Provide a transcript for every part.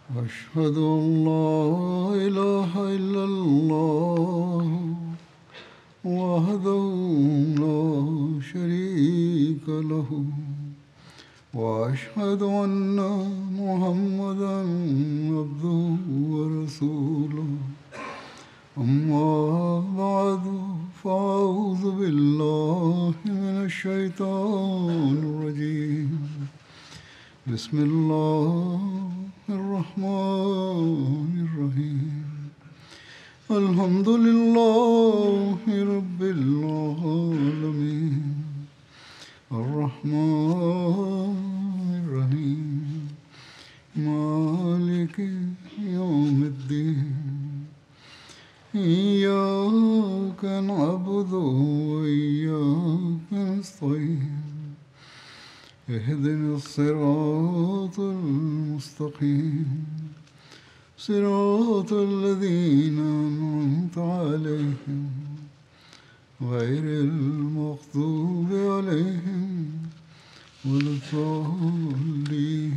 أشهد أن لا إله إلا الله وحده لا شريك له وأشهد أن محمدا عبده ورسوله أما بعد فأعوذ بالله من الشيطان الرجيم بسم الله الرحمن الرحيم الحمد لله رب العالمين الرحمن الرحيم مالك يوم الدين إياك نعبد وإياك نستعين اهدنا الصراط المستقيم صراط الذين أنعمت عليهم غير المغضوب عليهم ولا الضالين.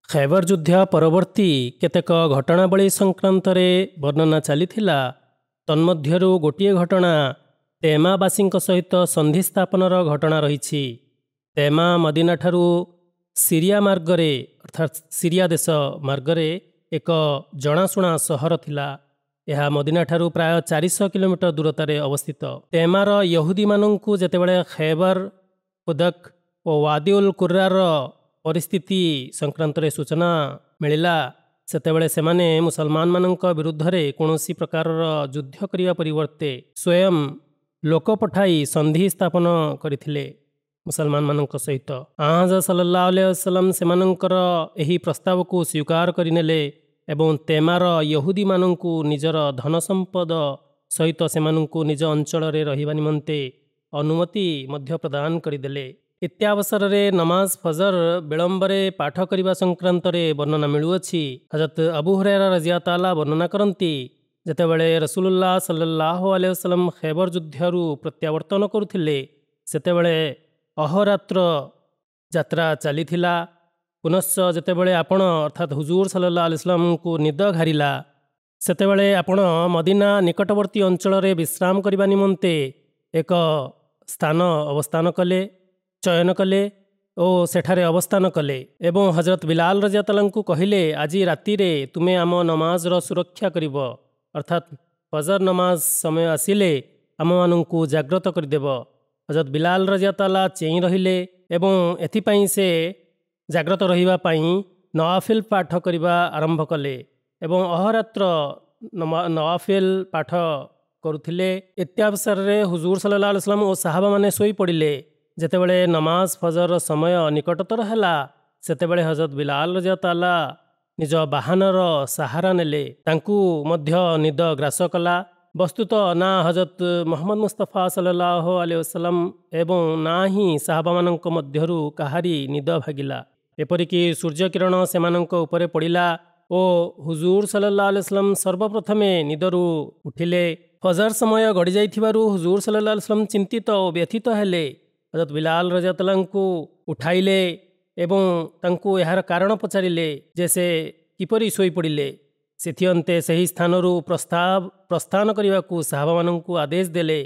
ଖୈବର ଯୁଦ୍ଧ ପରବର୍ତ୍ତୀ କେତେକ ଘଟଣାବଳୀ ସଂକ୍ରାନ୍ତରେ ବର୍ଣ୍ଣନା ଚାଲିଥିଲା। ତନ୍ମଧ୍ୟରୁ ଗୋଟିଏ ଘଟଣା ତେମାବାସୀଙ୍କ ସହିତ ସନ୍ଧି ସ୍ଥାପନର ଘଟଣା ରହିଛି। ତେମା ମଦିନାଠାରୁ ସିରିଆ ମାର୍ଗରେ ଅର୍ଥାତ୍ ସିରିଆ ଦେଶ ମାର୍ଗରେ ଏକ ଜଣାଶୁଣା ସହର ଥିଲା। ଏହା ମଦିନାଠାରୁ ପ୍ରାୟ 400 କିଲୋମିଟର ଦୂରତାରେ ଅବସ୍ଥିତ। ତେମାର ୟହୁଦୀମାନଙ୍କୁ ଯେତେବେଳେ ଖୈବର, ହୁଦକ ଓ ୱାଦିଉଲ କୁର୍ରାର ପରିସ୍ଥିତି ସଂକ୍ରାନ୍ତରେ ସୂଚନା ମିଳିଲା, ସେତେବେଳେ ସେମାନେ ମୁସଲମାନମାନଙ୍କ ବିରୁଦ୍ଧରେ କୌଣସି ପ୍ରକାରର ଯୁଦ୍ଧ କରିବା ପରିବର୍ତ୍ତେ ସ୍ୱୟଂ ଲୋକ ପଠାଇ ସନ୍ଧି ସ୍ଥାପନ କରିଥିଲେ ମୁସଲମାନମାନଙ୍କ ସହିତ। ହଜରତ ସല്ലଲ୍ଲାହୁ ଆଲୈହି ವಸಲ್ಲମ ସେମାନଙ୍କର ଏହି ପ୍ରସ୍ତାବକୁ ସ୍ୱୀକାର କରିନେଲେ ଏବଂ ତେମାର ୟହୁଦୀମାନଙ୍କୁ ନିଜର ଧନ ସମ୍ପଦ ସହିତ ସେମାନଙ୍କୁ ନିଜ ଅଞ୍ଚଳରେ ରହିବା ନିମନ୍ତେ ଅନୁମତି ମଧ୍ୟ ପ୍ରଦାନ କରିଦେଲେ। ଇତ୍ୟାବସରରେ ନମାଜ ଫଜର ବିଳମ୍ବରେ ପାଠ କରିବା ସଂକ୍ରାନ୍ତରେ ବର୍ଣ୍ଣନା ମିଳୁଅଛି। ହଜରତ ଅବୁ ହୁରୈରା ରଜିୟଲ୍ଲାହୁ ତାଆଲା ବର୍ଣ୍ଣନା କରନ୍ତି, ଯେତେବେଳେ ରସୁଲୁଲ୍ଲାହ ସല്ലଲ୍ଲାହୁ ଆଲୈହି ವಸಲ್ಲମ ଖୈବର ଯୁଦ୍ଧରୁ ପ୍ରତ୍ୟାବର୍ତ୍ତନ କରୁଥିଲେ, ସେତେବେଳେ ଅହୋରାତ୍ର ଯାତ୍ରା ଚାଲିଥିଲା। ପୁନଶ୍ଚ ଯେତେବେଳେ ଆପଣ ଅର୍ଥାତ୍ ହୁଜୁର ସല്ലଲ୍ଲାହୁ ଆଲୈହି ವಸಲ್ಲମଙ୍କୁ ନିଦ ଘାରିଲା, ସେତେବେଳେ ଆପଣ ମଦିନା ନିକଟବର୍ତ୍ତୀ ଅଞ୍ଚଳରେ ବିଶ୍ରାମ କରିବା ନିମନ୍ତେ ଏକ ସ୍ଥାନ ଚୟନ କଲେ ଓ ସେଠାରେ ଅବସ୍ଥାନ କଲେ ଏବଂ ହଜରତ ବିଲାଲ ରଜିୟଲ୍ଲାହୁ ତାଆଲାଙ୍କୁ କହିଲେ, ଆଜି ରାତିରେ ତୁମେ ଆମ ନମାଜର ସୁରକ୍ଷା କରିବ, ଅର୍ଥାତ୍ ଫଜର ନମାଜ ସମୟ ଆସିଲେ ଆମମାନଙ୍କୁ ଜାଗ୍ରତ କରିଦେବ। ହଜରତ ବିଲାଲ ରଜିୟଲ୍ଲାହୁ ତାଆଲା ଚେଇଁ ରହିଲେ ଏବଂ ଏଥିପାଇଁ ସେ ଜାଗ୍ରତ ରହିବା ପାଇଁ ନୱାଫିଲ ପାଠ କରିବା ଆରମ୍ଭ କଲେ ଏବଂ ଅହରାତ୍ର ନୱାଫିଲ ପାଠ କରୁଥିଲେ। ଇତ୍ୟାବସରରେ ହୁଜୁର ସല്ലଲ୍ଲାହୁ ଆଲୈହି ವಸಲ್ಲମ ଓ ସାହାବାମାନେ ଶୋଇପଡ଼ିଲେ। ଯେତେବେଳେ ନମାଜ ଫଜର ସମୟ ନିକଟତର ହେଲା, ସେତେବେଳେ ହଜରତ ବିଲାଲ ରଜିୟଲ୍ଲାହୁ ତାଆଲା ନିଜ ବାହନର ସାହାରା ନେଲେ। ତାଙ୍କୁ ମଧ୍ୟ ନିଦ ଗ୍ରାସ କଲା। ବସ୍ତୁତ ନା ହଜରତ ମୁହମ୍ମଦ ମୁସ୍ତଫା ସല്ലଲ୍ଲାହୁ ଆଲୈହି ವସಲ್ಲମ ଏବଂ ନା ହିଁ ସାହାବାମାନଙ୍କ ମଧ୍ୟରୁ କାହାରି ନିଦ ଭାଗିଲା। ଏପରିକି ସୂର୍ଯ୍ୟକିରଣ ସେମାନଙ୍କ ଉପରେ ପଡ଼ିଲା ଓ ହୁଜୁର ସല്ലଲ୍ଲାହୁ ଆଲୈହି ವସಲ್ಲମ ସର୍ବପ୍ରଥମେ ନିଦରୁ ଉଠିଲେ। ଫଜର ସମୟ ଗଡ଼ିଯାଇଥିବାରୁ ହୁଜୁର ସല്ലଲ୍ଲାହୁ ଆଲୈହି ವସಲ್ಲମ ଚିନ୍ତିତ ଓ ବ୍ୟଥିତ ହେଲେ। ହଜରତ ବିଲାଲ ରଜିୟଲ୍ଲାହୁ ତାଆଲାଙ୍କୁ ଉଠାଇଲେ ଏବଂ ତାଙ୍କୁ ଏହାର କାରଣ ପଚାରିଲେ ଯେ ସେ କିପରି ଶୋଇପଡ଼ିଲେ। ସେଥିଅନ୍ତେ ସେହି ସ୍ଥାନରୁ ପ୍ରସ୍ଥାନ କରିବାକୁ ସାହାବାମାନଙ୍କୁ ଆଦେଶ ଦେଲେ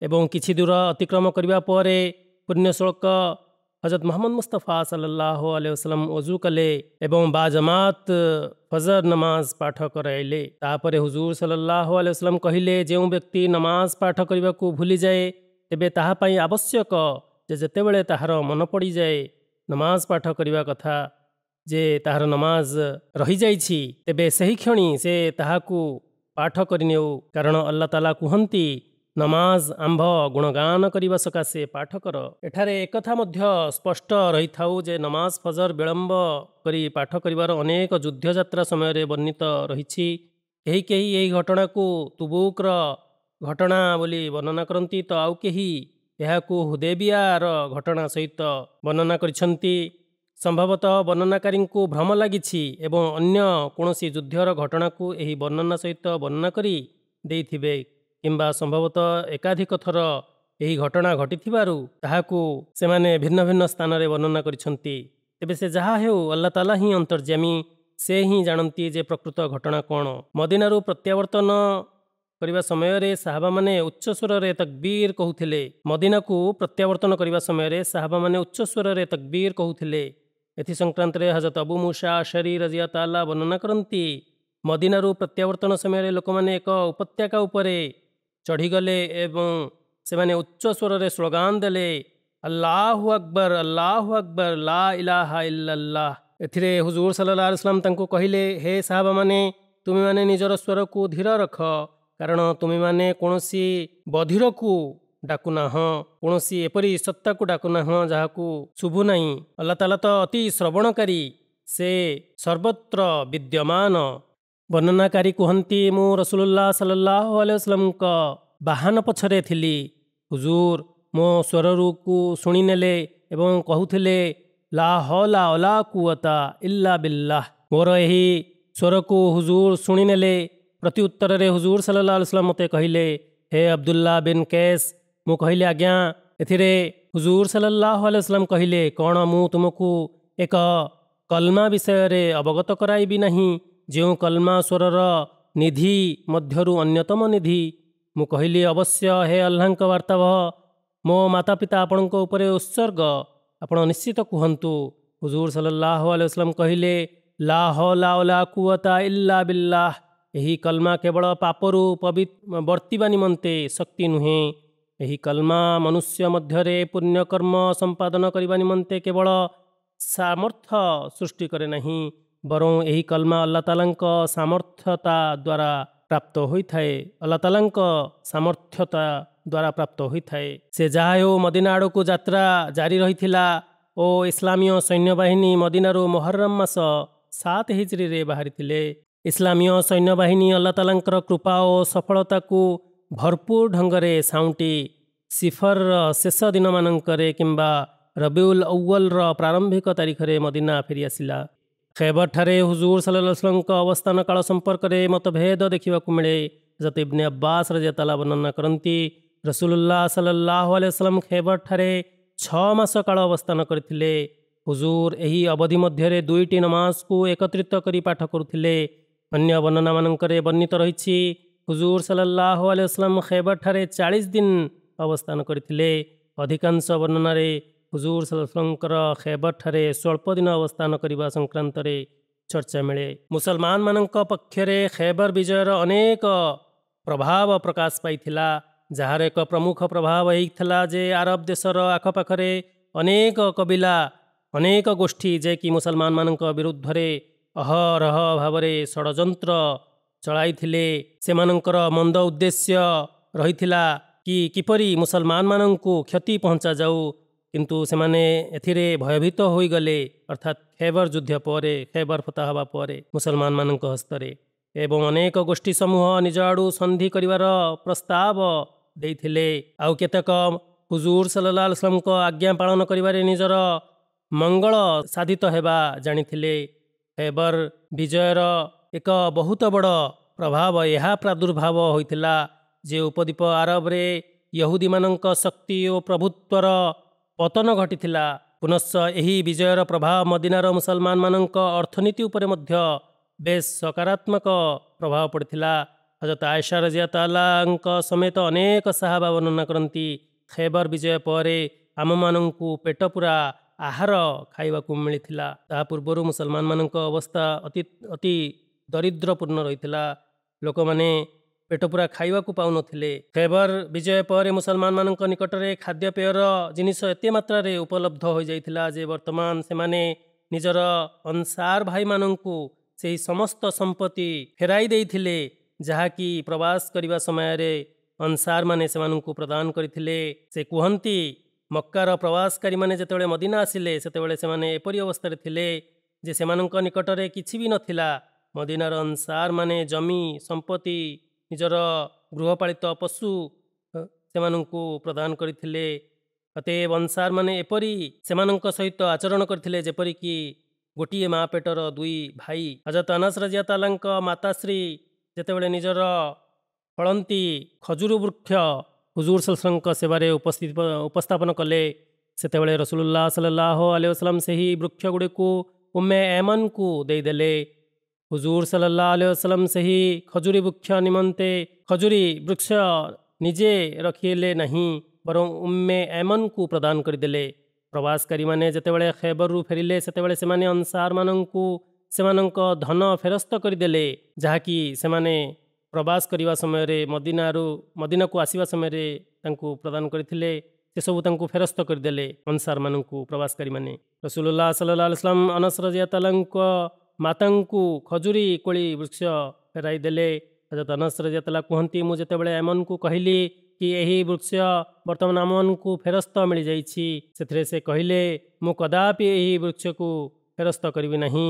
ଏବଂ କିଛି ଦୂର ଅତିକ୍ରମ କରିବା ପରେ ପୁଣ୍ୟଶ୍ଳୋକ ହଜରତ ମୁହମ୍ମଦ ମୁସ୍ତଫା ସല്ലଲ୍ଲାହୁ ଆଲୈହି ವସಲ್ಲମ ଓଜୁ କଲେ ଏବଂ ବାଜମାତ ଫଜର ନମାଜ ପାଠ କରାଇଲେ। ତାପରେ ହୁଜୁର ସല്ലଲ୍ଲାହୁ ଆଲୈହି ವସಲ್ಲମ କହିଲେ, ଯେଉଁ ବ୍ୟକ୍ତି ନମାଜ ପାଠ କରିବାକୁ ଭୁଲିଯାଏ, ତେବେ ତାହା ପାଇଁ ଆବଶ୍ୟକ ଯେ ଯେତେବେଳେ ତାହାର ମନ ପଡ଼ିଯାଏ ନମାଜ ପାଠ କରିବା କଥା, ଯେ ତାହାର ନମାଜ ରହିଯାଇଛି, ତେବେ ସେହି କ୍ଷଣି ସେ ତାହାକୁ ପାଠ କରିନେଉ। କାରଣ ଆଲ୍ଲାହ ତାଆଲା କୁହନ୍ତି, ନମାଜ ଆମ୍ଭ ଗୁଣଗାନ କରିବା ସକାଶେ ପାଠ କର। ଏଠାରେ ଏକଥା ମଧ୍ୟ ସ୍ପଷ୍ଟ ରହିଥାଉ ଯେ ନମାଜ ଫଜର ବିଳମ୍ବ କରି ପାଠ କରିବାର ଅନେକ ଯୁଦ୍ଧଯାତ୍ରା ସମୟରେ ବର୍ଣ୍ଣିତ ରହିଛି। କେହି ଏହି ଘଟଣାକୁ ତୁବୁକର ଘଟଣା ବୋଲି ବର୍ଣ୍ଣନା କରନ୍ତି, ତ ଆଉ କେହି ଏହାକୁ ହୁଦେବିୟାର ଘଟଣା ସହିତ ବର୍ଣ୍ଣନା କରିଛନ୍ତି। ସମ୍ଭବତଃ ବର୍ଣ୍ଣନାକାରୀଙ୍କୁ ଭ୍ରମ ଲାଗିଛି ଏବଂ ଅନ୍ୟ କୌଣସି ଯୁଦ୍ଧର ଘଟଣାକୁ ଏହି ବର୍ଣ୍ଣନା ସହିତ ବର୍ଣ୍ଣନା କରି ଦେଇଥିବେ, କିମ୍ବା ସମ୍ଭବତଃ ଏକାଧିକ ଥର ଏହି ଘଟଣା ଘଟିଥିବାରୁ ତାହାକୁ ସେମାନେ ଭିନ୍ନ ଭିନ୍ନ ସ୍ଥାନରେ ବର୍ଣ୍ଣନା କରିଛନ୍ତି। ତେବେ ସେ ଯାହା ହେଉ, ଆଲ୍ଲାହ ତାଲା ହିଁ ଅନ୍ତର୍ଯ୍ୟାମୀ, ସେ ହିଁ ଜାଣନ୍ତି ଯେ ପ୍ରକୃତ ଘଟଣା କ'ଣ। ମଦିନାରୁ ପ୍ରତ୍ୟାବର୍ତ୍ତନ କରିବା ସମୟରେ ସାହାବାମାନେ ଉଚ୍ଚ ସ୍ୱରରେ ତକ୍ବୀର କହୁଥିଲେ। ମଦିନାକୁ ପ୍ରତ୍ୟାବର୍ତ୍ତନ କରିବା ସମୟରେ ସାହାବାମାନେ ଉଚ୍ଚ ସ୍ୱରରେ ତକ୍ବୀର କହୁଥିଲେ। ଏଥି ସଂକ୍ରାନ୍ତରେ ହଜରତ ଅବୁ ମୁସା ଆଶରୀ ରଜିୟଲ୍ଲାହୁ ତାଆଲା ବର୍ଣ୍ଣନା କରନ୍ତି, ମଦିନାରୁ ପ୍ରତ୍ୟାବର୍ତ୍ତନ ସମୟରେ ଲୋକମାନେ ଏକ ଉପତ୍ୟକା ଉପରେ ଚଢ଼ିଗଲେ ଏବଂ ସେମାନେ ଉଚ୍ଚ ସ୍ୱରରେ ସ୍ଲୋଗାନ ଦେଲେ, ଆଲ୍ଲାହୁ ଆକବର, ଆଲ୍ଲାହୁ ଆକବର, ଲା ଇଲାହା ଇଲ୍ଲାଲ୍ଲାହ। ଏଥିରେ ହୁଜୁର ସଲ୍ଲଲ୍ଲାହୁ ଆଲାଇହି ୱସଲ୍ଲାମ ତାଙ୍କୁ କହିଲେ, ହେ ସାହାବାମାନେ, ତୁମେମାନେ ନିଜର ସ୍ୱରକୁ ଧୀର ରଖ, କାରଣ ତୁମେମାନେ କୌଣସି ବଧିରକୁ ଡାକୁନାହଁ, କୌଣସି ଏପରି ସତ୍ତାକୁ ଡାକୁନାହଁ ଯାହାକୁ ଶୁଭୁ ନାହିଁ। ଆଲ୍ଲାହ ତାଆଲା ତ ଅତି ଶ୍ରବଣକାରୀ, ସେ ସର୍ବତ୍ର ବିଦ୍ୟମାନ। ବର୍ଣ୍ଣନାକାରୀ କୁହନ୍ତି, ମୁଁ ରସୁଲୁଲ୍ଲାହ ସଲ୍ଲଲ୍ଲାହୁ ଆଲାଇହି ୱସଲ୍ଲାମଙ୍କ ବାହନ ପଛରେ ଥିଲି। ହୁଜୁର ମୋ ସ୍ୱରକୁ ଶୁଣିନେଲେ ଏବଂ କହୁଥିଲେ, ଲା ହୌଲା ୱଲା କୁୱତା ଇଲ୍ଲା ବିଲ୍ଲାହ। ମୋର ଏହି ସ୍ୱରକୁ ହୁଜୁର ଶୁଣିନେଲେ। ପ୍ରତି ଉତ୍ତରରେ ହୁଜୁର ସଲ୍ଲଲ୍ଲାହୁ ଆଲାଇହି ୱସଲ୍ଲାମ ମୋତେ କହିଲେ, ହେ ଅବଦୁଲ୍ଲାହ ବିନ୍ କୈସ୍। ମୁଁ କହିଲି, ଆଜ୍ଞା। ଏଥିରେ ହୁଜୁର ସଲ୍ଲଲ୍ଲାହୁ ଆଲାଇହି ୱସଲ୍ଲାମ କହିଲେ, କ'ଣ ମୁଁ ତୁମକୁ ଏକ କଲମା ବିଷୟରେ ଅବଗତ କରାଇବି ନାହିଁ, ଯେଉଁ କଲମା ସ୍ୱରର ନିଧି ମଧ୍ୟରୁ ଅନ୍ୟତମ ନିଧି? ମୁଁ କହିଲି, ଅବଶ୍ୟ ହେ ଆଲ୍ଲାହଙ୍କ ବାର୍ତ୍ତାବହ, ମୋ ମାତା ପିତା ଆପଣଙ୍କ ଉପରେ ଉତ୍ସର୍ଗ, ଆପଣ ନିଶ୍ଚିତ କୁହନ୍ତୁ। ହୁଜୁର ସଲ୍ଲଲ୍ଲାହୁ ଆଲାଇହି ୱସଲ୍ଲାମ କହିଲେ, ଲା ହୌଲା ୱଲା କୁୱତା ଇଲ୍ଲା ବିଲ୍ଲାହ। ଏହି କଲମା କେବଳ ପାପରୁ ବର୍ତ୍ତିବା ନିମନ୍ତେ ଶକ୍ତି ନୁହେଁ। ଏହି କଲମା ମନୁଷ୍ୟ ମଧ୍ୟରେ ପୁଣ୍ୟକର୍ମ ସମ୍ପାଦନ କରିବା ନିମନ୍ତେ କେବଳ ସାମର୍ଥ୍ୟ ସୃଷ୍ଟି କରେ ନାହିଁ, ବରଂ ଏହି କଲମା ଆଲ୍ଲାହ ତାଆଲାଙ୍କ ସାମର୍ଥ୍ୟତା ଦ୍ୱାରା ପ୍ରାପ୍ତ ହୋଇଥାଏ। ଆଲ୍ଲାହ ତାଆଲାଙ୍କ ସାମର୍ଥ୍ୟତା ଦ୍ୱାରା ପ୍ରାପ୍ତ ହୋଇଥାଏ। ସେ ଯାହା ହେଉ, ମଦିନା ଆଡ଼କୁ ଯାତ୍ରା ଜାରି ରହିଥିଲା ଓ ଇସଲାମୀୟ ସୈନ୍ୟବାହିନୀ ମଦିନାରୁ ମୁହର୍ରମ ମାସ 7 ହିଜ୍ରୀରେ ବାହାରିଥିଲେ। ଇସଲାମୀୟ ସୈନ୍ୟବାହିନୀ ଆଲ୍ଲାହ ତାଆଲାଙ୍କର କୃପା ଓ ସଫଳତାକୁ ଭରପୁର ଢଙ୍ଗରେ ସାଉଁଟି ସିଫରର ଶେଷ ଦିନମାନଙ୍କରେ କିମ୍ବା ରବିଉଲ୍ ଅୱ୍ୱଲର ପ୍ରାରମ୍ଭିକ ତାରିଖରେ ମଦିନା ଫେରିଆସିଲା। ଖୈବରଠାରେ ହୁଜୁର ସଲ୍ଲଲ୍ଲାହୁ ଆଲାଇହି ୱସଲ୍ଲାମଙ୍କ ଅବସ୍ଥାନ କାଳ ସମ୍ପର୍କରେ ମତଭେଦ ଦେଖିବାକୁ ମିଳେ। ହଜରତ ଇବ୍ନେ ଆବ୍ବାସ ରଜିୟଲ୍ଲାହୁ ତାଆଲା ବର୍ଣ୍ଣନା କରନ୍ତି, ରସୁଲୁଲ୍ଲାହ ସଲ୍ଲଲ୍ଲାହୁ ଆଲାଇହି ୱସଲ୍ଲାମ ଖୈବରଠାରେ 6 ମାସ କାଳ ଅବସ୍ଥାନ କରିଥିଲେ। ହୁଜୁର ଏହି ଅବଧି ମଧ୍ୟରେ 2ଟି ନମାଜକୁ ଏକତ୍ରିତ କରି ପାଠ କରୁଥିଲେ। ଅନ୍ୟ ବର୍ଣ୍ଣନାମାନଙ୍କରେ ବର୍ଣ୍ଣିତ ରହିଛି, ହୁଜୁର ସଲ୍ଲଲ୍ଲାହୁ ଆଲାଇହି ୱସଲ୍ଲାମ ଖୈବରଠାରେ 40 ଦିନ ଅବସ୍ଥାନ କରିଥିଲେ। ଅଧିକାଂଶ ବର୍ଣ୍ଣନାରେ ହୁଜୁର ସଲ୍ଲଲ୍ଲାହୁ ଆଲାଇହି ୱସଲ୍ଲାମଙ୍କର ଖୈବରଠାରେ ସ୍ୱଳ୍ପ ଦିନ ଅବସ୍ଥାନ କରିବା ସଂକ୍ରାନ୍ତରେ ଚର୍ଚ୍ଚା ମିଳେ। ମୁସଲମାନମାନଙ୍କ ପକ୍ଷରେ ଖୈବର ବିଜୟର ଅନେକ ପ୍ରଭାବ ପ୍ରକାଶ ପାଇଥିଲା, ଯାହାର ଏକ ପ୍ରମୁଖ ପ୍ରଭାବ ଏହି ଥିଲା ଯେ ଆରବ ଦେଶର ଆଖପାଖରେ ଅନେକ କବିଲା, ଅନେକ ଗୋଷ୍ଠୀ ଯେ କି ମୁସଲମାନମାନଙ୍କ ବିରୁଦ୍ଧରେ ଅହରହ ଭାବରେ ଷଡ଼ଯନ୍ତ୍ର ଚଳାଇଥିଲେ। ସେମାନଙ୍କର ମନ୍ଦ ଉଦ୍ଦେଶ୍ୟ ରହିଥିଲା କି କିପରି ମୁସଲମାନମାନଙ୍କୁ କ୍ଷତି ପହଞ୍ଚାଯାଉ, କିନ୍ତୁ ସେମାନେ ଏଥିରେ ଭୟଭୀତ ହୋଇଗଲେ, ଅର୍ଥାତ୍ ଖୈବର ଯୁଦ୍ଧ ପରେ, ଖୈବର ଫତହ ହେବା ପରେ ମୁସଲମାନମାନଙ୍କ ହସ୍ତରେ, ଏବଂ ଅନେକ ଗୋଷ୍ଠୀ ସମୂହ ନିଜ ଆଡ଼ୁ ସନ୍ଧି କରିବାର ପ୍ରସ୍ତାବ ଦେଇଥିଲେ। ଆଉ କେତେକ ହୁଜୁର ସଲ୍ଲଲ୍ଲାହୁ ଆଲାଇହି ୱସଲ୍ଲାମଙ୍କ ଆଜ୍ଞା ପାଳନ କରିବାରେ ନିଜର ମଙ୍ଗଳ ସାଧିତ ହେବା ଜାଣିଥିଲେ। ଖୈବର ବିଜୟର ଏକ ବହୁତ ବଡ଼ ପ୍ରଭାବ ଏହା ପ୍ରାଦୁର୍ଭାବ ହୋଇଥିଲା ଯେ ଉପଦ୍ୱୀପ ଆରବରେ ୟହୁଦୀମାନଙ୍କ ଶକ୍ତି ଓ ପ୍ରଭୁତ୍ୱର ପତନ ଘଟିଥିଲା। ପୁନଶ୍ଚ ଏହି ବିଜୟର ପ୍ରଭାବ ମଦିନାର ମୁସଲମାନମାନଙ୍କ ଅର୍ଥନୀତି ଉପରେ ମଧ୍ୟ ବେଶ ସକାରାତ୍ମକ ପ୍ରଭାବ ପଡ଼ିଥିଲା। ହଜରତ ଆଏଶା ରଜିୟଲ୍ଲାହୁ ତାଆଲାଙ୍କ ସମେତ ଅନେକ ସାହାବା ବର୍ଣ୍ଣନା କରନ୍ତି, ଖୈବର ବିଜୟ ପରେ ଆମମାନଙ୍କୁ ପେଟ ପୂରା ଆହାର ଖାଇବାକୁ ମିଳିଥିଲା। ତାହା ପୂର୍ବରୁ ମୁସଲମାନମାନଙ୍କ ଅବସ୍ଥା ଅତି ଦରିଦ୍ରପୂର୍ଣ୍ଣ ରହିଥିଲା। ଲୋକମାନେ ପେଟ ପୂରା ଖାଇବାକୁ ପାଉନଥିଲେ। ଖୈବର ବିଜୟ ପରେ ମୁସଲମାନମାନଙ୍କ ନିକଟରେ ଖାଦ୍ୟପେୟର ଜିନିଷ ଏତେ ମାତ୍ରାରେ ଉପଲବ୍ଧ ହୋଇଯାଇଥିଲା ଯେ ବର୍ତ୍ତମାନ ସେମାନେ ନିଜର ଅନସାର ଭାଇମାନଙ୍କୁ ସେହି ସମସ୍ତ ସମ୍ପତ୍ତି ଫେରାଇ ଦେଇଥିଲେ, ଯାହାକି ପ୍ରବାସ କରିବା ସମୟରେ ଅନସାରମାନେ ସେମାନଙ୍କୁ ପ୍ରଦାନ କରିଥିଲେ। ସେ କୁହନ୍ତି, ମକ୍କାର ପ୍ରବାସକାରୀମାନେ ଯେତେବେଳେ ମଦିନା ଆସିଲେ, ସେତେବେଳେ ସେମାନେ ଏପରି ଅବସ୍ଥାରେ ଥିଲେ ଯେ ସେମାନଙ୍କ ନିକଟରେ କିଛି ବି ନଥିଲା। ମଦିନାର ଅନସାରମାନେ ଜମି ସମ୍ପତ୍ତି, ନିଜର ଗୃହପାଳିତ ପଶୁ ସେମାନଙ୍କୁ ପ୍ରଦାନ କରିଥିଲେ। ଅତଏବ ଅନସାରମାନେ ଏପରି ସେମାନଙ୍କ ସହିତ ଆଚରଣ କରିଥିଲେ ଯେପରିକି ଗୋଟିଏ ମା ପେଟର 2 ଭାଇ। ହଜରତ ଅନସ ରଜିୟଲ୍ଲାହୁ ତାଆଲାଙ୍କ ମାତାଶ୍ରୀ ଯେତେବେଳେ ନିଜର ଫଳନ୍ତି ଖଜୁର ବୃକ୍ଷ ହୁଜୁର ସଲ୍ଲଲ୍ଲାହୁଙ୍କ ସେବାରେ ଉପସ୍ଥାପନ କଲେ। ସେତେବେଳେ ରସୁଲୁଲ୍ଲାହ ସଲ୍ଲଲ୍ଲାହୁ ଆଲୈହି ವಸಲ್ಲମ ସେହି ବୃକ୍ଷଗୁଡ଼ିକୁ ଉମ୍ମେ ଏମନ୍କୁ ଦେଇଦେଲେ। ହୁଜୁର ସଲ୍ଲଲ୍ଲାହୁ ଆଲୈହି ವಸಲ್ಲମ ସେହି ଖଜୁରୀ ବୃକ୍ଷ ନିମନ୍ତେ ଖଜୁରୀ ବୃକ୍ଷ ନିଜେ ରଖିଲେ ନାହିଁ, ବରଂ ଉମ୍ମେ ଏମନ୍କୁ ପ୍ରଦାନ କରିଦେଲେ। ପ୍ରବାସକାରୀମାନେ ଯେତେବେଳେ ଖୈବରରୁ ଫେରିଲେ ସେତେବେଳେ ସେମାନେ ଅନସାରମାନଙ୍କୁ ସେମାନଙ୍କ ଧନ ଫେରସ୍ତ କରିଦେଲେ, ଯାହାକି ସେମାନେ ପ୍ରବାସ କରିବା ସମୟରେ ମଦିନାକୁ ଆସିବା ସମୟରେ ତାଙ୍କୁ ପ୍ରଦାନ କରିଥିଲେ। ସେସବୁ ତାଙ୍କୁ ଫେରସ୍ତ କରିଦେଲେ ଅନସାରମାନଙ୍କୁ ପ୍ରବାସକାରୀମାନେ। ରସୁଲୁଲ୍ଲାହ ସଲ୍ଲଲ୍ଲାହୁ ଆଲୈହି ವಸಲ್ಲମ ଅନସ ରଜିୟତାଲାଙ୍କ ମାତାଙ୍କୁ ଖଜୁରୀ କୋଳି ବୃକ୍ଷ ଫେରାଇ ଦେଲେ। ହଜରତ ଅନସ ରଜିୟତାଲା କୁହନ୍ତି, ମୁଁ ଯେତେବେଳେ ଏମନ୍କୁ କହିଲି କି ଏହି ବୃକ୍ଷ ବର୍ତ୍ତମାନ ଆମମାନଙ୍କୁ ଫେରସ୍ତ ମିଳିଯାଇଛି, ସେଥିରେ ସେ କହିଲେ, ମୁଁ କଦାପି ଏହି ବୃକ୍ଷକୁ ଫେରସ୍ତ କରିବି ନାହିଁ।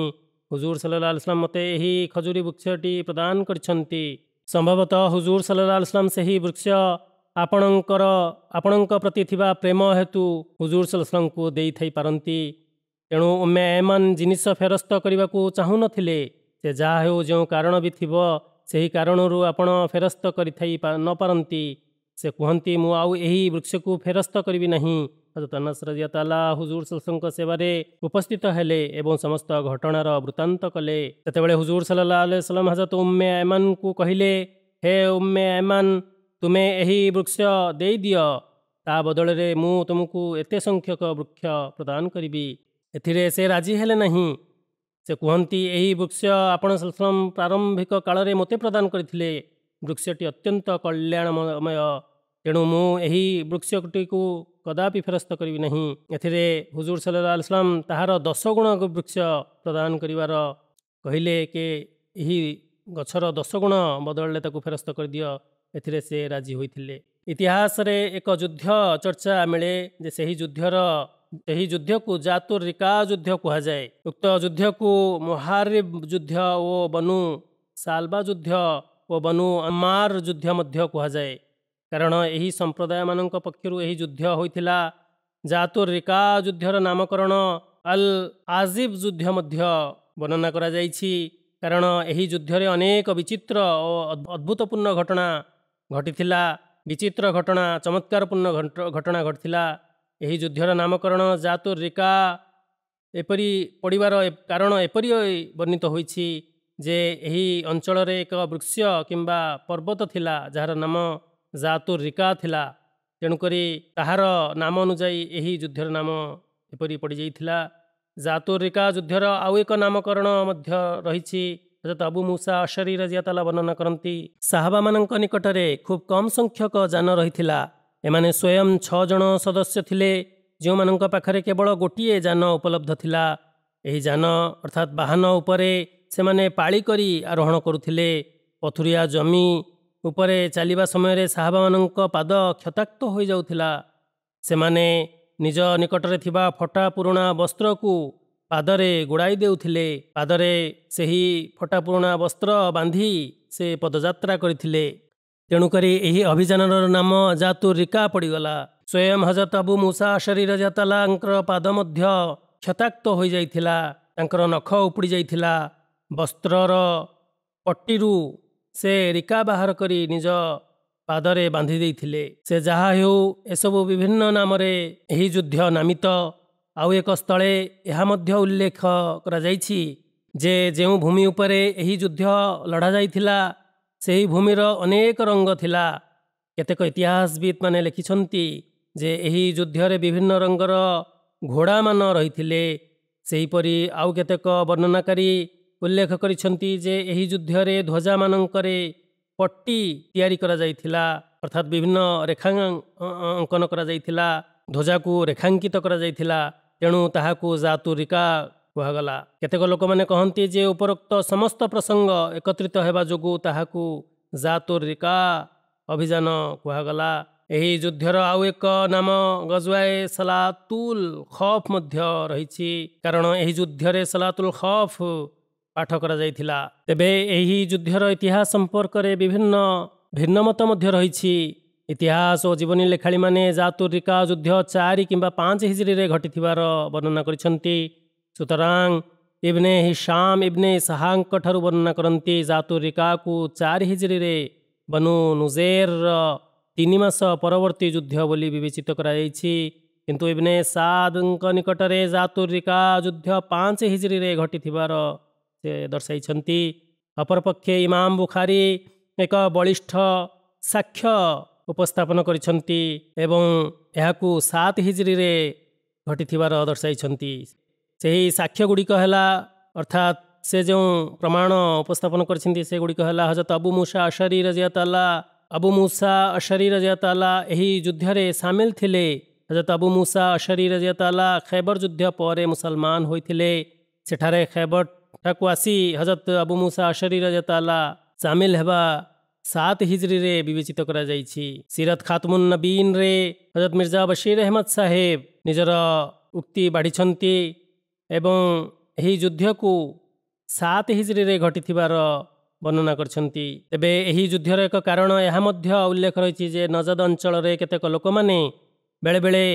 ହୁଜୁର ସଲ୍ଲଲ୍ଲାହୁ ଆଲୈହି ವಸಲ್ಲମ ମୋତେ ଏହି ଖଜୁରୀ ବୃକ୍ଷଟି ପ୍ରଦାନ କରିଛନ୍ତି। ସମ୍ଭବତଃ ହୁଜୁର ସଲ୍ଲଲ୍ଲାହୁ ଆଲୈହି ವಸಲ್ಲମ ସେହି ବୃକ୍ଷ ଆପଣଙ୍କ ପ୍ରତି ଥିବା ପ୍ରେମ ହେତୁ ହୁଜୁର ସଲ୍ଲଲ୍ଲାହୁ ଆଲୈହି ವಸಲ್ಲମଙ୍କୁ ଦେଇଥାଇପାରନ୍ତି। ତେଣୁ ଉମ୍ମେ ଏମନ୍ ଜିନିଷ ଫେରସ୍ତ କରିବାକୁ ଚାହୁଁନଥିଲେ। ସେ ଯାହା ହେଉ ଯେଉଁ କାରଣ ବି ଥିବ, ସେହି କାରଣରୁ ଆପଣ ଫେରସ୍ତ କରିଥାଇ ନପାରନ୍ତି। ସେ କୁହନ୍ତି, ମୁଁ ଆଉ ଏହି ବୃକ୍ଷକୁ ଫେରସ୍ତ କରିବି ନାହିଁ। ହଜରତ ଅନସ ରଜିୟତାଲା ହୁଜୁର ସଲ୍ଲଲ୍ଲାହୁଙ୍କ ସେବାରେ ଉପସ୍ଥିତ ହେଲେ ଏବଂ ସମସ୍ତ ଘଟଣାର ବୃତ୍ତାନ୍ତ କଲେ। ସେତେବେଳେ ହୁଜୁର ସଲ୍ଲଲ୍ଲାହୁ ଆଲୈହି ವಸಲ್ಲମ ହଜରତ ଉମ୍ମେ ଏମନ୍କୁ କହିଲେ, ହେ ଉମ୍ମେ ଏମନ୍, ତୁମେ ଏହି ବୃକ୍ଷ ଦେଇଦିଅ, ତା ବଦଳରେ ମୁଁ ତୁମକୁ ଏତେ ସଂଖ୍ୟକ ବୃକ୍ଷ ପ୍ରଦାନ କରିବି। ଏଥିରେ ସେ ରାଜି ହେଲେ ନାହିଁ। ସେ କୁହନ୍ତି, ଏହି ବୃକ୍ଷ ଆପଣ ସଲ୍ଲଲ୍ଲାହୁ ଆଲୈହି ವಸಲ್ಲମ ପ୍ରାରମ୍ଭିକ କାଳରେ ମୋତେ ପ୍ରଦାନ କରିଥିଲେ। ବୃକ୍ଷଟି ଅତ୍ୟନ୍ତ କଲ୍ୟାଣମୟ, ତେଣୁ ମୁଁ ଏହି ବୃକ୍ଷଟିକୁ କଦାପି ଫେରସ୍ତ କରିବି ନାହିଁ। ଏଥିରେ ହୁଜୁର ସଲ୍ଲଲ୍ଲାହୁ ଆଲୈହି ವಸಲ್ಲମ ତାହାର 10 ଗୁଣ ବୃକ୍ଷ ପ୍ରଦାନ କରିବାର କହିଲେ କି ଏହି ଗଛର 10 ଗୁଣ ବଦଳରେ ତାକୁ ଫେରସ୍ତ କରିଦିଅ। ଏଥିରେ ସେ ରାଜି ହୋଇଥିଲେ। ଇତିହାସରେ ଏକ ଯୁଦ୍ଧ ଚର୍ଚ୍ଚା ମିଳେ ଯେ ସେହି ଯୁଦ୍ଧକୁ ଜାତୁର ରିକା ଯୁଦ୍ଧ କୁହାଯାଏ। ଉକ୍ତ ଯୁଦ୍ଧକୁ ମୁହାରିବ ଯୁଦ୍ଧ ଓ ବନୁ ସାଲବା ଯୁଦ୍ଧ ଓ ବନୁ ଅମ୍ମାର ଯୁଦ୍ଧ ମଧ୍ୟ କୁହାଯାଏ, କାରଣ ଏହି ସମ୍ପ୍ରଦାୟମାନଙ୍କ ପକ୍ଷରୁ ଏହି ଯୁଦ୍ଧ ହୋଇଥିଲା। ଜାତୁର ରିକା ଯୁଦ୍ଧର ନାମକରଣ ଅଲ୍ ଆଜିବ ଯୁଦ୍ଧ ମଧ୍ୟ ବର୍ଣ୍ଣନା କରାଯାଇଛି, କାରଣ ଏହି ଯୁଦ୍ଧରେ ଅନେକ ବିଚିତ୍ର ଓ ଅଦ୍ଭୁତପୂର୍ଣ୍ଣ ଘଟଣା ଘଟିଥିଲା। ବିଚିତ୍ର ଘଟଣା, ଚମତ୍କାରପୂର୍ଣ୍ଣ ଘଟଣା ଘଟିଥିଲା। ଏହି ଯୁଦ୍ଧର ନାମକରଣ ଜାତୁର ରିକା ଏପରି ପଡ଼ିବାର କାରଣ ଏପରି ବର୍ଣ୍ଣିତ ହୋଇଛି ଯେ ଏହି ଅଞ୍ଚଳରେ ଏକ ବୃକ୍ଷ କିମ୍ବା ପର୍ବତ ଥିଲା ଯାହାର ନାମ ଜାତୁର ରିକା ଥିଲା। ତେଣୁକରି ତାହାର ନାମ ଅନୁଯାୟୀ ଏହି ଯୁଦ୍ଧର ନାମ ଏପରି ପଡ଼ିଯାଇଥିଲା। ଜାତୁର ରିକା ଯୁଦ୍ଧର ଆଉ ଏକ ନାମକରଣ ମଧ୍ୟ ରହିଛି। ହଜରତ ଆବୁ ମୁସା ଅଶରୀ ରଜିୟତାଲା ବର୍ଣ୍ଣନା କରନ୍ତି, ସାହାବାମାନଙ୍କ ନିକଟରେ ଖୁବ୍ କମ୍ ସଂଖ୍ୟକ ଯାନ ରହିଥିଲା। ଏମାନେ ସ୍ୱୟଂ 6 ଜଣ ସଦସ୍ୟ ଥିଲେ, ଯେଉଁମାନଙ୍କ ପାଖରେ କେବଳ ଗୋଟିଏ ଯାନ ଉପଲବ୍ଧ ଥିଲା। ଏହି ଯାନ ଅର୍ଥାତ୍ ବାହନ ଉପରେ ସେମାନେ ପାଳି କରି ଆରୋହଣ କରୁଥିଲେ। ପଥୁରିଆ ଜମି ଉପରେ ଚାଲିବା ସମୟରେ ସାହାବାମାନଙ୍କ ପାଦ କ୍ଷତାକ୍ତ ହୋଇଯାଉଥିଲା। ସେମାନେ ନିଜ ନିକଟରେ ଥିବା ଫଟା ପୁରୁଣା ବସ୍ତ୍ରକୁ ପାଦରେ ଗୁଡ଼ାଇ ଦେଉଥିଲେ। ପାଦରେ ସେହି ଫଟା ପୁରୁଣା ବସ୍ତ୍ର ବାନ୍ଧି ସେ ପଦଯାତ୍ରା କରିଥିଲେ। ତେଣୁକରି ଏହି ଅଭିଯାନର ନାମ ଜାତୁର ରିକା ପଡ଼ିଗଲା। ସ୍ୱୟଂ ହଜରତ ଆବୁ ମୁସା ଅଶରୀ ରଜିୟତାଲାଙ୍କର ପାଦ ମଧ୍ୟ କ୍ଷତାକ୍ତ ହୋଇଯାଇଥିଲା। ତାଙ୍କର ନଖ ଉପୁଡ଼ି ଯାଇଥିଲା। ବସ୍ତ୍ରର ପଟିରୁ ସେ ରିକା ବାହାର କରି ନିଜ ପାଦରେ ବାନ୍ଧି ଦେଇଥିଲେ। ସେ ଯାହା ହେଉ, ଏସବୁ ବିଭିନ୍ନ ନାମରେ ଏହି ଯୁଦ୍ଧ ନାମିତ। ଆଉ ଏକ ସ୍ଥଳେ ଏହା ମଧ୍ୟ ଉଲ୍ଲେଖ କରାଯାଇଛି ଯେ ଯେଉଁ ଭୂମି ଉପରେ ଏହି ଯୁଦ୍ଧ ଲଢ଼ା ଯାଇଥିଲା ସେହି ଭୂମିର ଅନେକ ରଙ୍ଗ ଥିଲା। କେତେକ ଇତିହାସବିତ୍ ମାନେ ଲେଖିଛନ୍ତି ଯେ ଏହି ଯୁଦ୍ଧରେ ବିଭିନ୍ନ ରଙ୍ଗର ଘୋଡ଼ାମାନ ରହିଥିଲେ। ସେହିପରି ଆଉ କେତେକ ବର୍ଣ୍ଣନାକାରୀ ଉଲ୍ଲେଖ କରିଛନ୍ତି ଯେ ଏହି ଯୁଦ୍ଧରେ ଧ୍ୱଜାମାନଙ୍କରେ ପଟ୍ଟି ତିଆରି କରାଯାଇଥିଲା, ଅର୍ଥାତ୍ ବିଭିନ୍ନ ରେଖା ଅଙ୍କନ କରାଯାଇଥିଲା। ଧ୍ୱଜାକୁ ରେଖାଙ୍କିତ କରାଯାଇଥିଲା, ତେଣୁ ତାହାକୁ ଜାତୁର ରିକା କୁହାଗଲା। କେତେକ ଲୋକମାନେ କହନ୍ତି ଯେ ଉପରୋକ୍ତ ସମସ୍ତ ପ୍ରସଙ୍ଗ ଏକତ୍ରିତ ହେବା ଯୋଗୁଁ ତାହାକୁ ଜାତୁର ରିକା ଅଭିଯାନ କୁହାଗଲା। ଏହି ଯୁଦ୍ଧର ଆଉ ଏକ ନାମ ଗଜୱାଏ ସଲାତୁଲ ଖୌଫ ମଧ୍ୟ ରହିଛି, କାରଣ ଏହି ଯୁଦ୍ଧରେ ସଲାତୁଲ ଖୌଫ ପାଠ କରାଯାଇଥିଲା। ତେବେ ଏହି ଯୁଦ୍ଧର ଇତିହାସ ସମ୍ପର୍କରେ ବିଭିନ୍ନ ଭିନ୍ନମତ ମଧ୍ୟ ରହିଛି। ଇତିହାସ ଓ ଜୀବନୀ ଲେଖାଳିମାନେ ଜାତୁର ରିକା ଯୁଦ୍ଧ 4 କିମ୍ବା 5 ହିଜରୀରେ ଘଟିଥିବାର ବର୍ଣ୍ଣନା କରିଛନ୍ତି। ସୁତରାଂ ଇବ୍ନେ ହିଶାମ ଇବ୍ନେ ଇସହାକଙ୍କ ଠାରୁ ବର୍ଣ୍ଣନା କରନ୍ତି ଜାତୁର ରିକାକୁ 4 ହିଜରୀରେ ବନୁ ନୁଜେରର 3 ମାସ ପରବର୍ତ୍ତୀ ଯୁଦ୍ଧ ବୋଲି ବିବେଚିତ କରାଯାଇଛି। କିନ୍ତୁ ଇବ୍ନେ ସାଦଙ୍କ ନିକଟରେ ଜାତୁରିକା ଯୁଦ୍ଧ 5 ହିଜରୀରେ ଘଟିଥିବାର ସେ ଦର୍ଶାଇଛନ୍ତି। ଅପରପକ୍ଷେ ଇମାମ ବୁଖାରୀ ଏକ ବଳିଷ୍ଠ ସାକ୍ଷ୍ୟ ଉପସ୍ଥାପନ କରିଛନ୍ତି ଏବଂ ଏହାକୁ 7 ହିଜରୀରେ ଘଟିଥିବାର ଦର୍ଶାଇଛନ୍ତି। ସେହି ସାକ୍ଷ୍ୟ ଗୁଡ଼ିକ ହେଲା, ଅର୍ଥାତ୍ ସେ ଯେଉଁ ପ୍ରମାଣ ଉପସ୍ଥାପନ କରିଛନ୍ତି ସେଗୁଡ଼ିକ ହେଲା, ହଜରତ ଅବୁ ମୁସା ଅଶରୀ ରଜିୟତାଲା ଅବୁ ମୁସା ଅଶରୀ ରଜିୟତାଲା ଏହି ଯୁଦ୍ଧରେ ସାମିଲ ଥିଲେ। ହଜରତ ଅବୁ ମୁସା ଅଶରୀ ରଜିୟତାଲା ଖୈବର ଯୁଦ୍ଧ ପରେ ମୁସଲମାନ ହୋଇଥିଲେ। ସେଠାରେ ଖୈବରଠାକୁ ଆସି ହଜରତ ଅବୁ ମୁସା ଅଶରୀ ରଜିୟତାଲା ସାମିଲ ହେବା 7 ହିଜରୀରେ ବିବେଚିତ କରାଯାଇଛି। ସିରତ ଖାତମୁନ୍ ନବୀନରେ ହଜରତ ମିର୍ଜା ବଶୀର ଅହମଦ ସାହେବ ନିଜର ଉକ୍ତି ବାଢ଼ିଛନ୍ତି ଏବଂ ଏହି ଯୁଦ୍ଧକୁ 7 ହିଜରୀରେ ଘଟିଥିବାର ବର୍ଣ୍ଣନା କରିଛନ୍ତି। ତେବେ ଏହି ଯୁଦ୍ଧର ଏକ କାରଣ ଏହା ମଧ୍ୟ ଉଲ୍ଲେଖ ରହିଛି ଯେ ନଜଦ ଅଞ୍ଚଳରେ କେତେକ ଲୋକମାନେ ବେଳେବେଳେ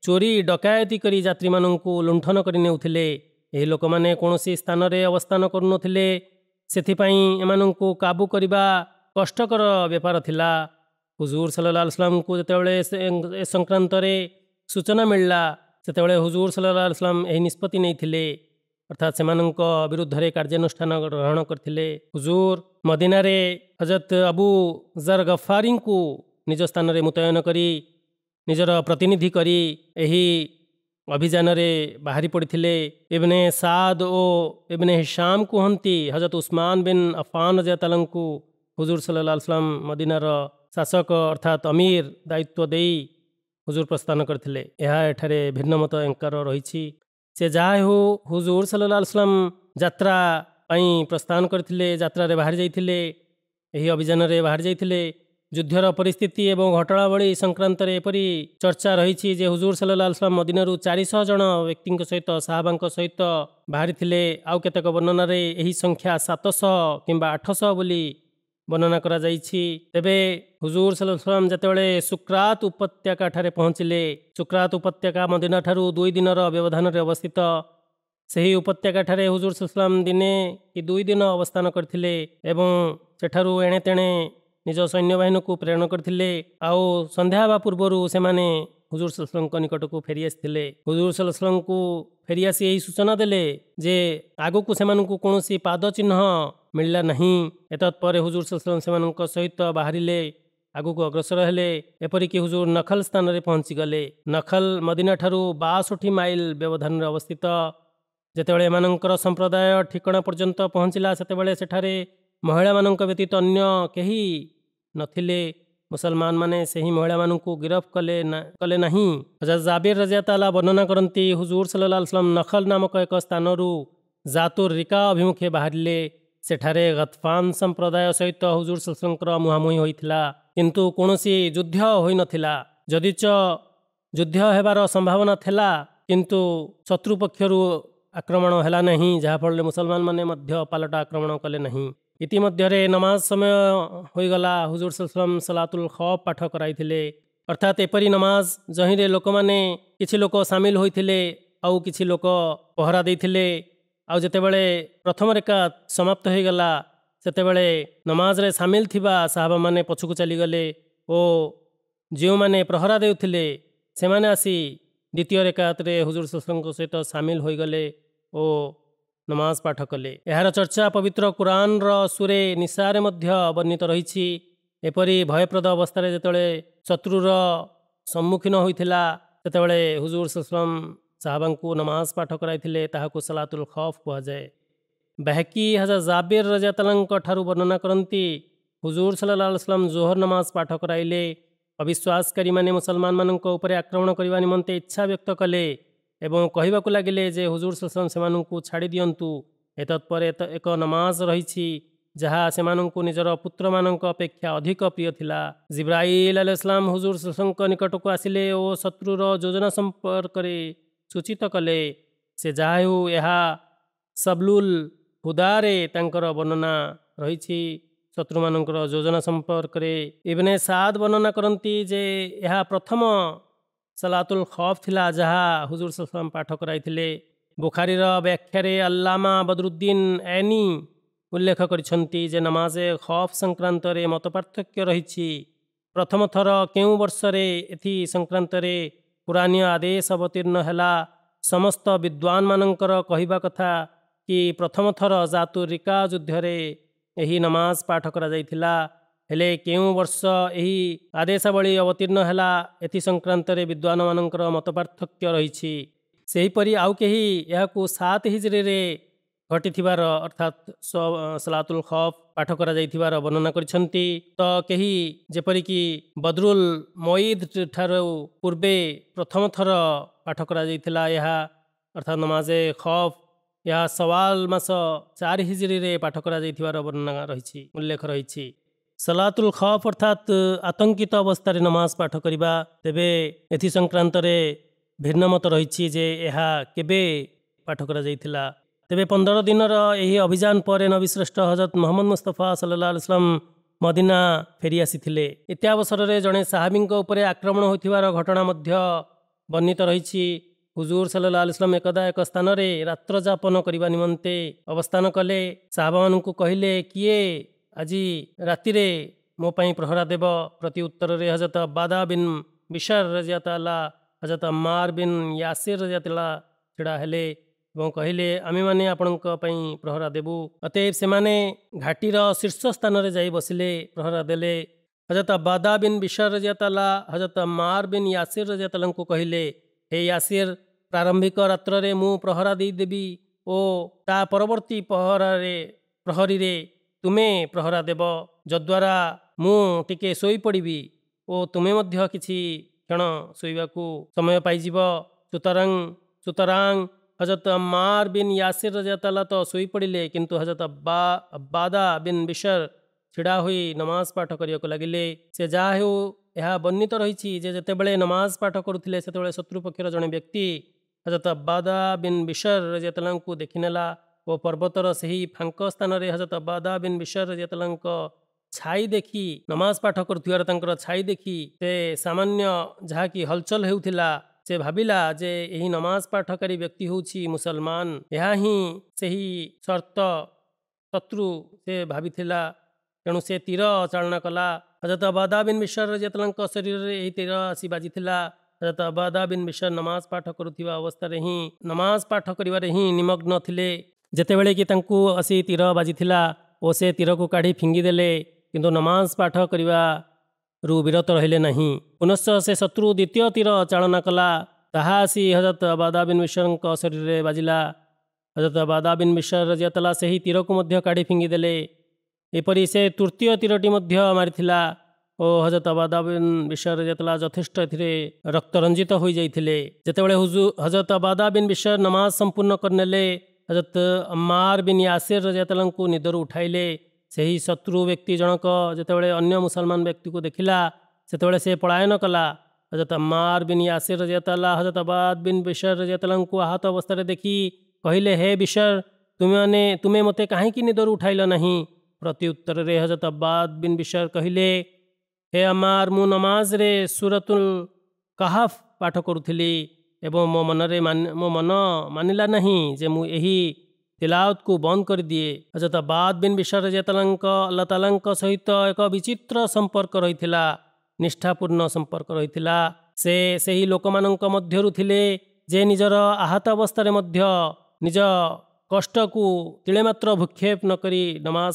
ଚୋରି ଡକାୟତି କରି ଯାତ୍ରୀମାନଙ୍କୁ ଲୁଣ୍ଠନ କରି ନେଉଥିଲେ। ଏହି ଲୋକମାନେ କୌଣସି ସ୍ଥାନରେ ଅବସ୍ଥାନ କରୁନଥିଲେ, ସେଥିପାଇଁ ଏମାନଙ୍କୁ କାବୁ କରିବା କଷ୍ଟକର ବେପାର ଥିଲା। ହୁଜୁର ସଲ୍ଲଲ୍ଲାହୁ ଆଲୈହି वसल्लमଙ୍କୁ ଯେତେବେଳେ ଏ ସଂକ୍ରାନ୍ତରେ ସୂଚନା ମିଳିଲା, ସେତେବେଳେ ହୁଜୁର ସଲ୍ଲଲ୍ଲାହୁ ଆଲୈହି वसल्लम ଏହି ନିଷ୍ପତ୍ତି ନେଇଥିଲେ, ଅର୍ଥାତ୍ ସେମାନଙ୍କ ବିରୁଦ୍ଧରେ କାର୍ଯ୍ୟାନୁଷ୍ଠାନ ଗ୍ରହଣ କରିଥିଲେ। ହୁଜୁର ମଦିନାରେ ହଜରତ ଅବୁ ଜର ଗଫାରୀଙ୍କୁ ନିଜ ସ୍ଥାନରେ ମୁତୟନ କରି ନିଜର ପ୍ରତିନିଧି କରି ଏହି ଅଭିଯାନରେ ବାହାରି ପଡ଼ିଥିଲେ। ଇବ୍ନେ ସାଦ ଓ ଇବ୍ନେ ହିଶାମ କୁହନ୍ତି, ହଜରତ ଉସ୍ମାନ ବିନ୍ ଆଫାନ ରଜିୟତାଲାଙ୍କୁ ହୁଜୁର ସଲ୍ଲଲ୍ଲାହୁ ଆଲୈହି वसल्लम ମଦିନାର ଶାସକ ଅର୍ଥାତ୍ ଅମୀର ଦାୟିତ୍ୱ ଦେଇ ହୁଜୁର ପ୍ରସ୍ଥାନ କରିଥିଲେ। ଏହା ଏଠାରେ ଭିନ୍ନମତ ଏଙ୍କର ରହିଛି। ସେ ଯାହା ହେଉ ହୁଜୁର ସଲ୍ଲଲ୍ଲାହୁ ଆଲୈହି वसल्लम ଯାତ୍ରା ପାଇଁ ପ୍ରସ୍ଥାନ କରିଥିଲେ, ଯାତ୍ରାରେ ବାହାରି ଯାଇଥିଲେ, ଏହି ଅଭିଯାନରେ ବାହାରି ଯାଇଥିଲେ। ଯୁଦ୍ଧର ପରିସ୍ଥିତି ଏବଂ ଘଟଣାବଳୀ ସଂକ୍ରାନ୍ତରେ ଏପରି ଚର୍ଚ୍ଚା ରହିଛି ଯେ ହୁଜୁର ସଲ୍ଲଲ୍ଲାହୁ ଆଲୈହି वसल्लम ମଦିନାରୁ 400 ଜଣ ବ୍ୟକ୍ତିଙ୍କ ସହିତ ସାହାବାଙ୍କ ସହିତ ବାହାରିଥିଲେ। ଆଉ କେତେକ ବର୍ଣ୍ଣନାରେ ଏହି ସଂଖ୍ୟା 700 କିମ୍ବା 800 ବୋଲି ବର୍ଣ୍ଣନା କରାଯାଇଛି। ତେବେ ହୁଜୁର ସଲ୍ଲଲ୍ଲାହୁ ଆଲୈହି वसल्लम ଯେତେବେଳେ ସୁକ୍ରାତ ଉପତ୍ୟକା ଠାରେ ପହଞ୍ଚିଲେ, ସୁକ୍ରାତ ଉପତ୍ୟକା ମଦିନା ଠାରୁ 2 ଦିନର ବ୍ୟବଧାନରେ ଅବସ୍ଥିତ। ସେହି ଉପତ୍ୟକା ଠାରେ ହୁଜୁର ସଲ୍ଲଲ୍ଲାହୁ ଆଲୈହି वसल्लम ଦିନେ କି 2 ଦିନ ଅବସ୍ଥାନ କରିଥିଲେ ଏବଂ ସେଠାରୁ ଏଣେ ତେଣେ ନିଜ ସୈନ୍ୟବାହିନୀକୁ ପ୍ରେରଣ କରିଥିଲେ। ଆଉ ସନ୍ଧ୍ୟା ହେବା ପୂର୍ବରୁ ସେମାନେ ହୁଜୁର ସଲ୍ଲଲ୍ଲାହୁ ଆଲୈହି वसल्लमଙ୍କ ନିକଟକୁ ଫେରିଆସିଥିଲେ। ହୁଜୁର ସଲ୍ଲଲ୍ଲାହୁ ଆଲୈହି वसल्लमଙ୍କୁ ଫେରିଆସି ଏହି ସୂଚନା ଦେଲେ ଯେ ଆଗକୁ ସେମାନଙ୍କୁ କୌଣସି ପାଦ ଚିହ୍ନ ମିଳିଲା ନାହିଁ। ଏତତ୍ପରେ ହୁଜୁର ସଲ୍ଲଲ୍ଲାହୁ ଆଲୈହି वसल्लम ସେମାନଙ୍କ ସହିତ ବାହାରିଲେ, ଆଗକୁ ଅଗ୍ରସର ହେଲେ, ଏପରିକି ହୁଜୁର ନଖଲ ସ୍ଥାନରେ ପହଞ୍ଚିଗଲେ। ନଖଲ ମଦିନା ଠାରୁ 62 ମାଇଲ ବ୍ୟବଧାନରେ ଅବସ୍ଥିତ। ଯେତେବେଳେ ଏମାନଙ୍କର ସମ୍ପ୍ରଦାୟ ଠିକଣା ପର୍ଯ୍ୟନ୍ତ ପହଞ୍ଚିଲା, ସେତେବେଳେ ସେଠାରେ ମହିଳାମାନଙ୍କ ବ୍ୟତୀତ ଅନ୍ୟ କେହି ନଥିଲେ। ମୁସଲମାନ ମାନେ ସେହି ମହିଳାମାନଙ୍କୁ ଗିରଫ କଲେ ନାହିଁ। ହଜରତ ଜାବିର ରଜିୟତାଲା ବର୍ଣ୍ଣନା କରନ୍ତି, ହୁଜୁର ସଲ୍ଲଲ୍ଲାହୁ ଆଲୈହି वसल्लम ନଖଲ ନାମକ ଏକ ସ୍ଥାନରୁ ଜାତୁର ରିକା ଅଭିମୁଖେ ବାହାରିଲେ। ସେଠାରେ ଗତଫାନ ସମ୍ପ୍ରଦାୟ ସହିତ ହୁଜୁର ସଲ୍ଲଲ୍ଲାହୁ ଆଲୈହି वसल्लमଙ୍କର ମୁହାଁମୁହିଁ ହୋଇଥିଲା, କିନ୍ତୁ କୌଣସି ଯୁଦ୍ଧ ହୋଇନଥିଲା। ଯଦିଚ ଯୁଦ୍ଧ ହେବାର ସମ୍ଭାବନା ଥିଲା, କିନ୍ତୁ ଶତ୍ରୁ ପକ୍ଷରୁ ଆକ୍ରମଣ ହେଲା ନାହିଁ, ଯାହାଫଳରେ ମୁସଲମାନ ମାନେ ମଧ୍ୟ ପାଲଟା ଆକ୍ରମଣ କଲେ ନାହିଁ। ଇତିମଧ୍ୟରେ ନମାଜ ସମୟ ହୋଇଗଲା। ହୁଜୁର ସଲ୍ଲଲ୍ଲାହୁ ଆଲୈହି वसल्लम ସଲାତୁଲ ଖୌଫ ପାଠ କରାଇଥିଲେ, ଅର୍ଥାତ୍ ଏପରି ନମାଜ ଯହିଁରେ ଲୋକମାନେ କିଛି ଲୋକ ସାମିଲ ହୋଇଥିଲେ ଆଉ କିଛି ଲୋକ ପହରା ଦେଇଥିଲେ। ଆଉ ଯେତେବେଳେ ପ୍ରଥମ ରେକାତ ସମାପ୍ତ ହୋଇଗଲା, ସେତେବେଳେ ନମାଜରେ ସାମିଲ ଥିବା ସାହାବାମାନେ ପଛକୁ ଚାଲିଗଲେ ଓ ଯେଉଁମାନେ ପ୍ରହରା ଦେଉଥିଲେ ସେମାନେ ଆସି ଦ୍ୱିତୀୟ ରେକାତରେ ହୁଜୁର ସଲ୍ଲଲ୍ଲାହୁ ଆଲୈହି वसल्लमଙ୍କ ସହିତ ସାମିଲ ହୋଇଗଲେ ଓ ନମାଜ ପାଠ କଲେ। ଏହାର ଚର୍ଚ୍ଚା ପବିତ୍ର କୁରାନର ସୁରେ ନିସାରେ ମଧ୍ୟ ବର୍ଣ୍ଣିତ ରହିଛି। ଏପରି ଭୟପ୍ରଦ ଅବସ୍ଥାରେ ଯେତେବେଳେ ଶତ୍ରୁର ସମ୍ମୁଖୀନ ହୋଇଥିଲା, ସେତେବେଳେ ହୁଜୁର ସଲ୍ଲଲ୍ଲାହୁ ଆଲୈହି वसल्लम ସାହାବାଙ୍କୁ ନମାଜ ପାଠ କରାଇଥିଲେ। ତାହାକୁ ସଲାତୁଲ ଖୌଫ କୁହାଯାଏ। ବାହକି ହଜରତ ଜାବିର ରଜିୟତାଲାଙ୍କ ଠାରୁ ବର୍ଣ୍ଣନା କରନ୍ତି, ହୁଜୁର ସଲ୍ଲଲ୍ଲାହୁ ଆଲୈହି वसल्लम ଜୋହର ନମାଜ ପାଠ କରାଇଲେ। ଅବିଶ୍ୱାସକାରୀମାନେ ମୁସଲମାନମାନଙ୍କ ଉପରେ ଆକ୍ରମଣ କରିବା ନିମନ୍ତେ ଇଚ୍ଛା ବ୍ୟକ୍ତ କଲେ ଏବଂ କହିବାକୁ ଲାଗିଲେ ଯେ ହୁଜୁର ସଲ୍ଲଲ୍ଲାହୁ ଆଲୈହି वसल्लम ସେମାନଙ୍କୁ ଛାଡ଼ି ଦିଅନ୍ତୁ। ଏତତ୍ପରେ ଏକ ନମାଜ ରହିଛି ଯାହା ସେମାନଙ୍କୁ ନିଜର ପୁତ୍ରମାନଙ୍କ ଅପେକ୍ଷା ଅଧିକ ପ୍ରିୟ ଥିଲା। ଜିବ୍ରାଇଲ ଆଲୈହିସ୍ସଲାମ ହୁଜୁର ସଲ୍ଲଲ୍ଲାହୁ ଆଲୈହି वसल्लमଙ୍କ ନିକଟକୁ ଆସିଲେ ଓ ଶତ୍ରୁର ଯୋଜନା ସମ୍ପର୍କରେ ସୂଚିତ କଲେ। ସେ ଯାହା ହେଉ, ଏହା ସବଲୁଲ ହୁଦାରେ ତାଙ୍କର ବର୍ଣ୍ଣନା ରହିଛି ଶତ୍ରୁମାନଙ୍କର ଯୋଜନା ସମ୍ପର୍କରେ। ଇବ୍ନେ ସାଦ ବର୍ଣ୍ଣନା କରନ୍ତି ଯେ ଏହା ପ୍ରଥମ ସଲାତୁଲ ଖୌଫ ଥିଲା ଯାହା ହୁଜୁର ସଲ୍ଲଲ୍ଲାହୁ ଆଲୈହି वसल्लम ପାଠ କରାଇଥିଲେ। ବୁଖାରୀର ବ୍ୟାଖ୍ୟାରେ ଆଲ୍ଲାମା ବଦରୁଦ୍ଦିନ ଐନି ଉଲ୍ଲେଖ କରିଛନ୍ତି ଯେ ନମାଜେ ଖୌଫ ସଂକ୍ରାନ୍ତରେ ମତ ପାର୍ଥକ୍ୟ ରହିଛି। ପ୍ରଥମ ଥର କେଉଁ ବର୍ଷରେ ଏଥି ସଂକ୍ରାନ୍ତରେ କୁରାନୀୟ ଆଦେଶ ଅବତୀର୍ଣ୍ଣ ହେଲା? ସମସ୍ତ ବିଦ୍ୱାନମାନଙ୍କର କହିବା କଥା କି ପ୍ରଥମ ଥର ଜାତୁ ରିକା ଯୁଦ୍ଧରେ ଏହି ନମାଜ ପାଠ କରାଯାଇଥିଲା। ହେଲେ କେଉଁ ବର୍ଷ ଏହି ଆଦେଶାବଳୀ ଅବତୀର୍ଣ୍ଣ ହେଲା ଏଥି ସଂକ୍ରାନ୍ତରେ ବିଦ୍ୱାନମାନଙ୍କର ମତ ପାର୍ଥକ୍ୟ ରହିଛି। ସେହିପରି ଆଉ କେହି ଏହାକୁ 7 ହିଜରୀରେ ଘଟିଥିବାର ଅର୍ଥାତ୍ ସଲାତୁଲ୍ ଖୌଫ୍ ପାଠ କରାଯାଇଥିବାର ବର୍ଣ୍ଣନା କରିଛନ୍ତି। ତ କେହି ଯେପରିକି ବଦ୍ରୁଲ୍ ମঈଦ୍ ଠାରୁ ପୂର୍ବେ ପ୍ରଥମ ଥର ପାଠ କରାଯାଇଥିଲା ଏହା ଅର୍ଥାତ୍ ନମାଜେ ଖୌଫ୍, ଏହା ସୱାଲ ମାସ 4 ହିଜରୀରେ ପାଠ କରାଯାଇଥିବାର ବର୍ଣ୍ଣନା ରହିଛି, ଉଲ୍ଲେଖ ରହିଛି। ସଲାତୁଲ୍ ଖୌଫ୍ ଅର୍ଥାତ୍ ଆତଙ୍କିତ ଅବସ୍ଥାରେ ନମାଜ ପାଠ କରିବା। ତେବେ ଏଥି ସଂକ୍ରାନ୍ତରେ ଭିନ୍ନମତ ରହିଛି ଯେ ଏହା କେବେ ପାଠ କରାଯାଇଥିଲା। ତେବେ 15 ଦିନର ଏହି ଅଭିଯାନ ପରେ ନବୀ ଶ୍ରେଷ୍ଠ ହଜରତ ମୁହମ୍ମଦ ମୁସ୍ତଫା ସଲ୍ଲଲ୍ଲାହୁ ଆଲୈହି वसल्लम ମଦିନା ଫେରି ଆସିଥିଲେ। ଇତ୍ୟା ଅବସରରେ ଜଣେ ସାହାବୀଙ୍କ ଉପରେ ଆକ୍ରମଣ ହୋଇଥିବାର ଘଟଣା ମଧ୍ୟ ବର୍ଣ୍ଣିତ ରହିଛି। ହୁଜୁର ସଲ୍ଲଲ୍ଲାହୁ ଆଲୈହି वसल्लम ଏକଦା ଏକ ସ୍ଥାନରେ ରାତ୍ରଯାପନ କରିବା ନିମନ୍ତେ ଅବସ୍ଥାନ କଲେ। ସାହାବାମାନଙ୍କୁ କହିଲେ, କିଏ ଆଜି ରାତିରେ ମୋ ପାଇଁ ପ୍ରହରା ଦେବ? ପ୍ରତି ଉତ୍ତରରେ ହଜରତ ବାଦା ବିନ୍ ବିଶର୍ ରଜିୟଲ୍ଲାହୁ, ହଜରତ ଆମ୍ମାର ବିନ୍ ୟାସିର୍ ରଜିୟଲ୍ଲାହୁ ଛିଡ଼ା ହେଲେ ଏବଂ କହିଲେ, ଆମେମାନେ ଆପଣଙ୍କ ପାଇଁ ପ୍ରହରା ଦେବୁ। ଅତଏବ ସେମାନେ ଘାଟିର ଶୀର୍ଷ ସ୍ଥାନରେ ଯାଇ ବସିଲେ, ପ୍ରହରା ଦେଲେ। ହଜରତ ବାଦା ବିନ୍ ବିଶର୍ ରଜିୟଲ୍ଲାହୁ ହଜରତ ଆମ୍ମାର ବିନ୍ ୟାସିର୍ ରଜିୟଲ୍ଲାହୁଙ୍କୁ କହିଲେ, ହେ ୟାସିର୍, ପ୍ରାରମ୍ଭିକ ରାତ୍ରରେ ମୁଁ ପ୍ରହରା ଦେଇଦେବି ଓ ତା ପରବର୍ତ୍ତୀ ପ୍ରହରୀରେ ତୁମେ ପ୍ରହରା ଦେବ, ଯଦ୍ୱାରା ମୁଁ ଟିକେ ଶୋଇପଡ଼ିବି ଓ ତୁମେ ମଧ୍ୟ କିଛି କ୍ଷଣ ଶୋଇବାକୁ ସମୟ ପାଇଯିବ। ସୁତରାଂ ହଜରତ ଆମ୍ମାର ବିନ୍ ୟାସିର୍ ରଜିୟଲ୍ଲାହୁ ତ ଶୋଇପଡ଼ିଲେ, କିନ୍ତୁ ହଜରତ ବାଦା ବିନ୍ ବିଶର୍ ଛିଡ଼ା ହୋଇ ନମାଜ ପାଠ କରିବାକୁ ଲାଗିଲେ। ସେ ଯାହା ହେଉ, ଏହା ବର୍ଣ୍ଣିତ ରହିଛି ଯେ ଯେତେବେଳେ ନମାଜ ପାଠ କରୁଥିଲେ ସେତେବେଳେ ଶତ୍ରୁପକ୍ଷର ଜଣେ ବ୍ୟକ୍ତି ହଜରତ ବାଦା ବିନ୍ ବିଶର୍ ରଜିୟଲ୍ଲାହୁଙ୍କୁ ଦେଖିନେଲା ଓ ପର୍ବତର ସେହି ଫାଙ୍କ ସ୍ଥାନରେ ହଜରତ ବାଦା ବିନ୍ ବିଶର୍ ରଜିୟଲ୍ଲାହୁଙ୍କ ଛାଇ ଦେଖି, ନମାଜ ପାଠ କରୁଥିବାର ତାଙ୍କର ଛାଇ ଦେଖି ସେ ସାମାନ୍ୟ ଯାହାକି ହଲଚଲ ହେଉଥିଲା, ସେ ଭାବିଲା ଯେ ଏହି ନମାଜ ପାଠକାରୀ ବ୍ୟକ୍ତି ହେଉଛି ମୁସଲମାନ। ଏହା ହିଁ ସେହି ଶତ୍ରୁ ସେ ଭାବିଥିଲା। ତେଣୁ ସେ ତୀର ଚାଳନା କଲା। ହଜରତ ବାଦା ବିନ୍ ବିଶର୍ ରଜିୟଲ୍ଲାହୁଙ୍କ ଶରୀରରେ ଏହି ତୀର ଆସି ବାଜିଥିଲା। ହଜରତ ବାଦା ବିନ୍ ବିଶର୍ ନମାଜ ପାଠ କରୁଥିବା ଅବସ୍ଥାରେ ହିଁ ନମାଜ ପାଠ କରିବାରେ ହିଁ ନିମଗ୍ନ ଥିଲେ। ଯେତେବେଳେ କି ତାଙ୍କୁ ଆସି ତୀର ବାଜିଥିଲା ଓ ସେ ତୀରକୁ କାଢ଼ି ଫିଙ୍ଗିଦେଲେ, କିନ୍ତୁ ନମାଜ ପାଠ କରିବାରୁ ବିରତ ରହିଲେ ନାହିଁ। ପୁନଶ୍ଚ ସେ ଶତ୍ରୁ ଦ୍ୱିତୀୟ ତୀର ଚାଳନା କଲା, ତାହା ଆସି ହଜରତ ବାଦା ବିନ୍ ବିଶର୍ଙ୍କ ଶରୀରରେ ବାଜିଲା। ହଜରତ ବାଦା ବିନ୍ ବିଶର୍ ରଜିୟଲ୍ଲାହୁ ସେହି ତୀରକୁ ମଧ୍ୟ କାଢ଼ି ଫିଙ୍ଗିଦେଲେ। ଏପରି ସେ ତୃତୀୟ ତୀରଟି ମଧ୍ୟ ମାରିଥିଲା ଓ ହଜରତ ବାଦା ବିନ୍ ବିଶର୍ ରଜିୟଲ୍ଲାହୁ ଯଥେଷ୍ଟ ଏଥିରେ ରକ୍ତରଞ୍ଜିତ ହୋଇଯାଇଥିଲେ। ଯେତେବେଳେ ହଜରତ ବାଦା ବିନ୍ ବିଶର୍ ନମାଜ ସମ୍ପୂର୍ଣ୍ଣ କରିନେଲେ, ହଜରତ ଆମ୍ମାର ବିନ୍ ୟାସିର୍ ରଜିୟଲ୍ଲାହୁଙ୍କୁ ନିଦରୁ ଉଠାଇଲେ। ସେହି ଶତ୍ରୁ ବ୍ୟକ୍ତି ଜଣକ ଯେତେବେଳେ ଅନ୍ୟ ମୁସଲମାନ ବ୍ୟକ୍ତିକୁ ଦେଖିଲା, ସେତେବେଳେ ସେ ପଳାୟନ କଲା। ହଜରତ ଆମ୍ମାର ବିନ୍ ୟାସିର୍ ରଜିୟଲ୍ଲାହୁ ହଜରତ ବାଦା ବିନ୍ ବିଶର୍ ରଜିୟଲ୍ଲାହୁଙ୍କୁ ଆହତ ଅବସ୍ଥାରେ ଦେଖି କହିଲେ, ହେ ବିଶର୍, ତୁମେ ମୋତେ କାହିଁକି ନିଦରୁ ଉଠାଇଲ ନାହିଁ? ପ୍ରତି ଉତ୍ତରରେ ହଜରତ ବାଦା ବିନ୍ ବିଶର୍ କହିଲେ, ହେ ଆମ୍ମାର, ମୁଁ ନମାଜରେ ସୂରତୁଲ୍ କାହଫ୍ ପାଠ କରୁଥିଲି ଏବଂ ମୋ ମନ ମାନିଲା ନାହିଁ ଯେ ମୁଁ ଏହି ତିଲାୱତକୁ ବନ୍ଦ କରିଦିଏ। ହଜରତ ବାଦା ବିନ୍ ବିଶର୍ ରଜିୟଲ୍ଲାହୁଙ୍କ ଆଲ୍ଲାହ ତାଆଲାଙ୍କ ସହିତ ଏକ ବିଚିତ୍ର ସମ୍ପର୍କ ରହିଥିଲା, ନିଷ୍ଠାପୂର୍ଣ୍ଣ ସମ୍ପର୍କ ରହିଥିଲା। ସେ ସେହି ଲୋକମାନଙ୍କ ମଧ୍ୟରୁ ଥିଲେ ଯେ ନିଜର ଆହତ ଅବସ୍ଥାରେ ମଧ୍ୟ ନିଜ କଷ୍ଟକୁ ତିଳେମାତ୍ର ଭୂକ୍ଷେପ ନ କରି ନମାଜ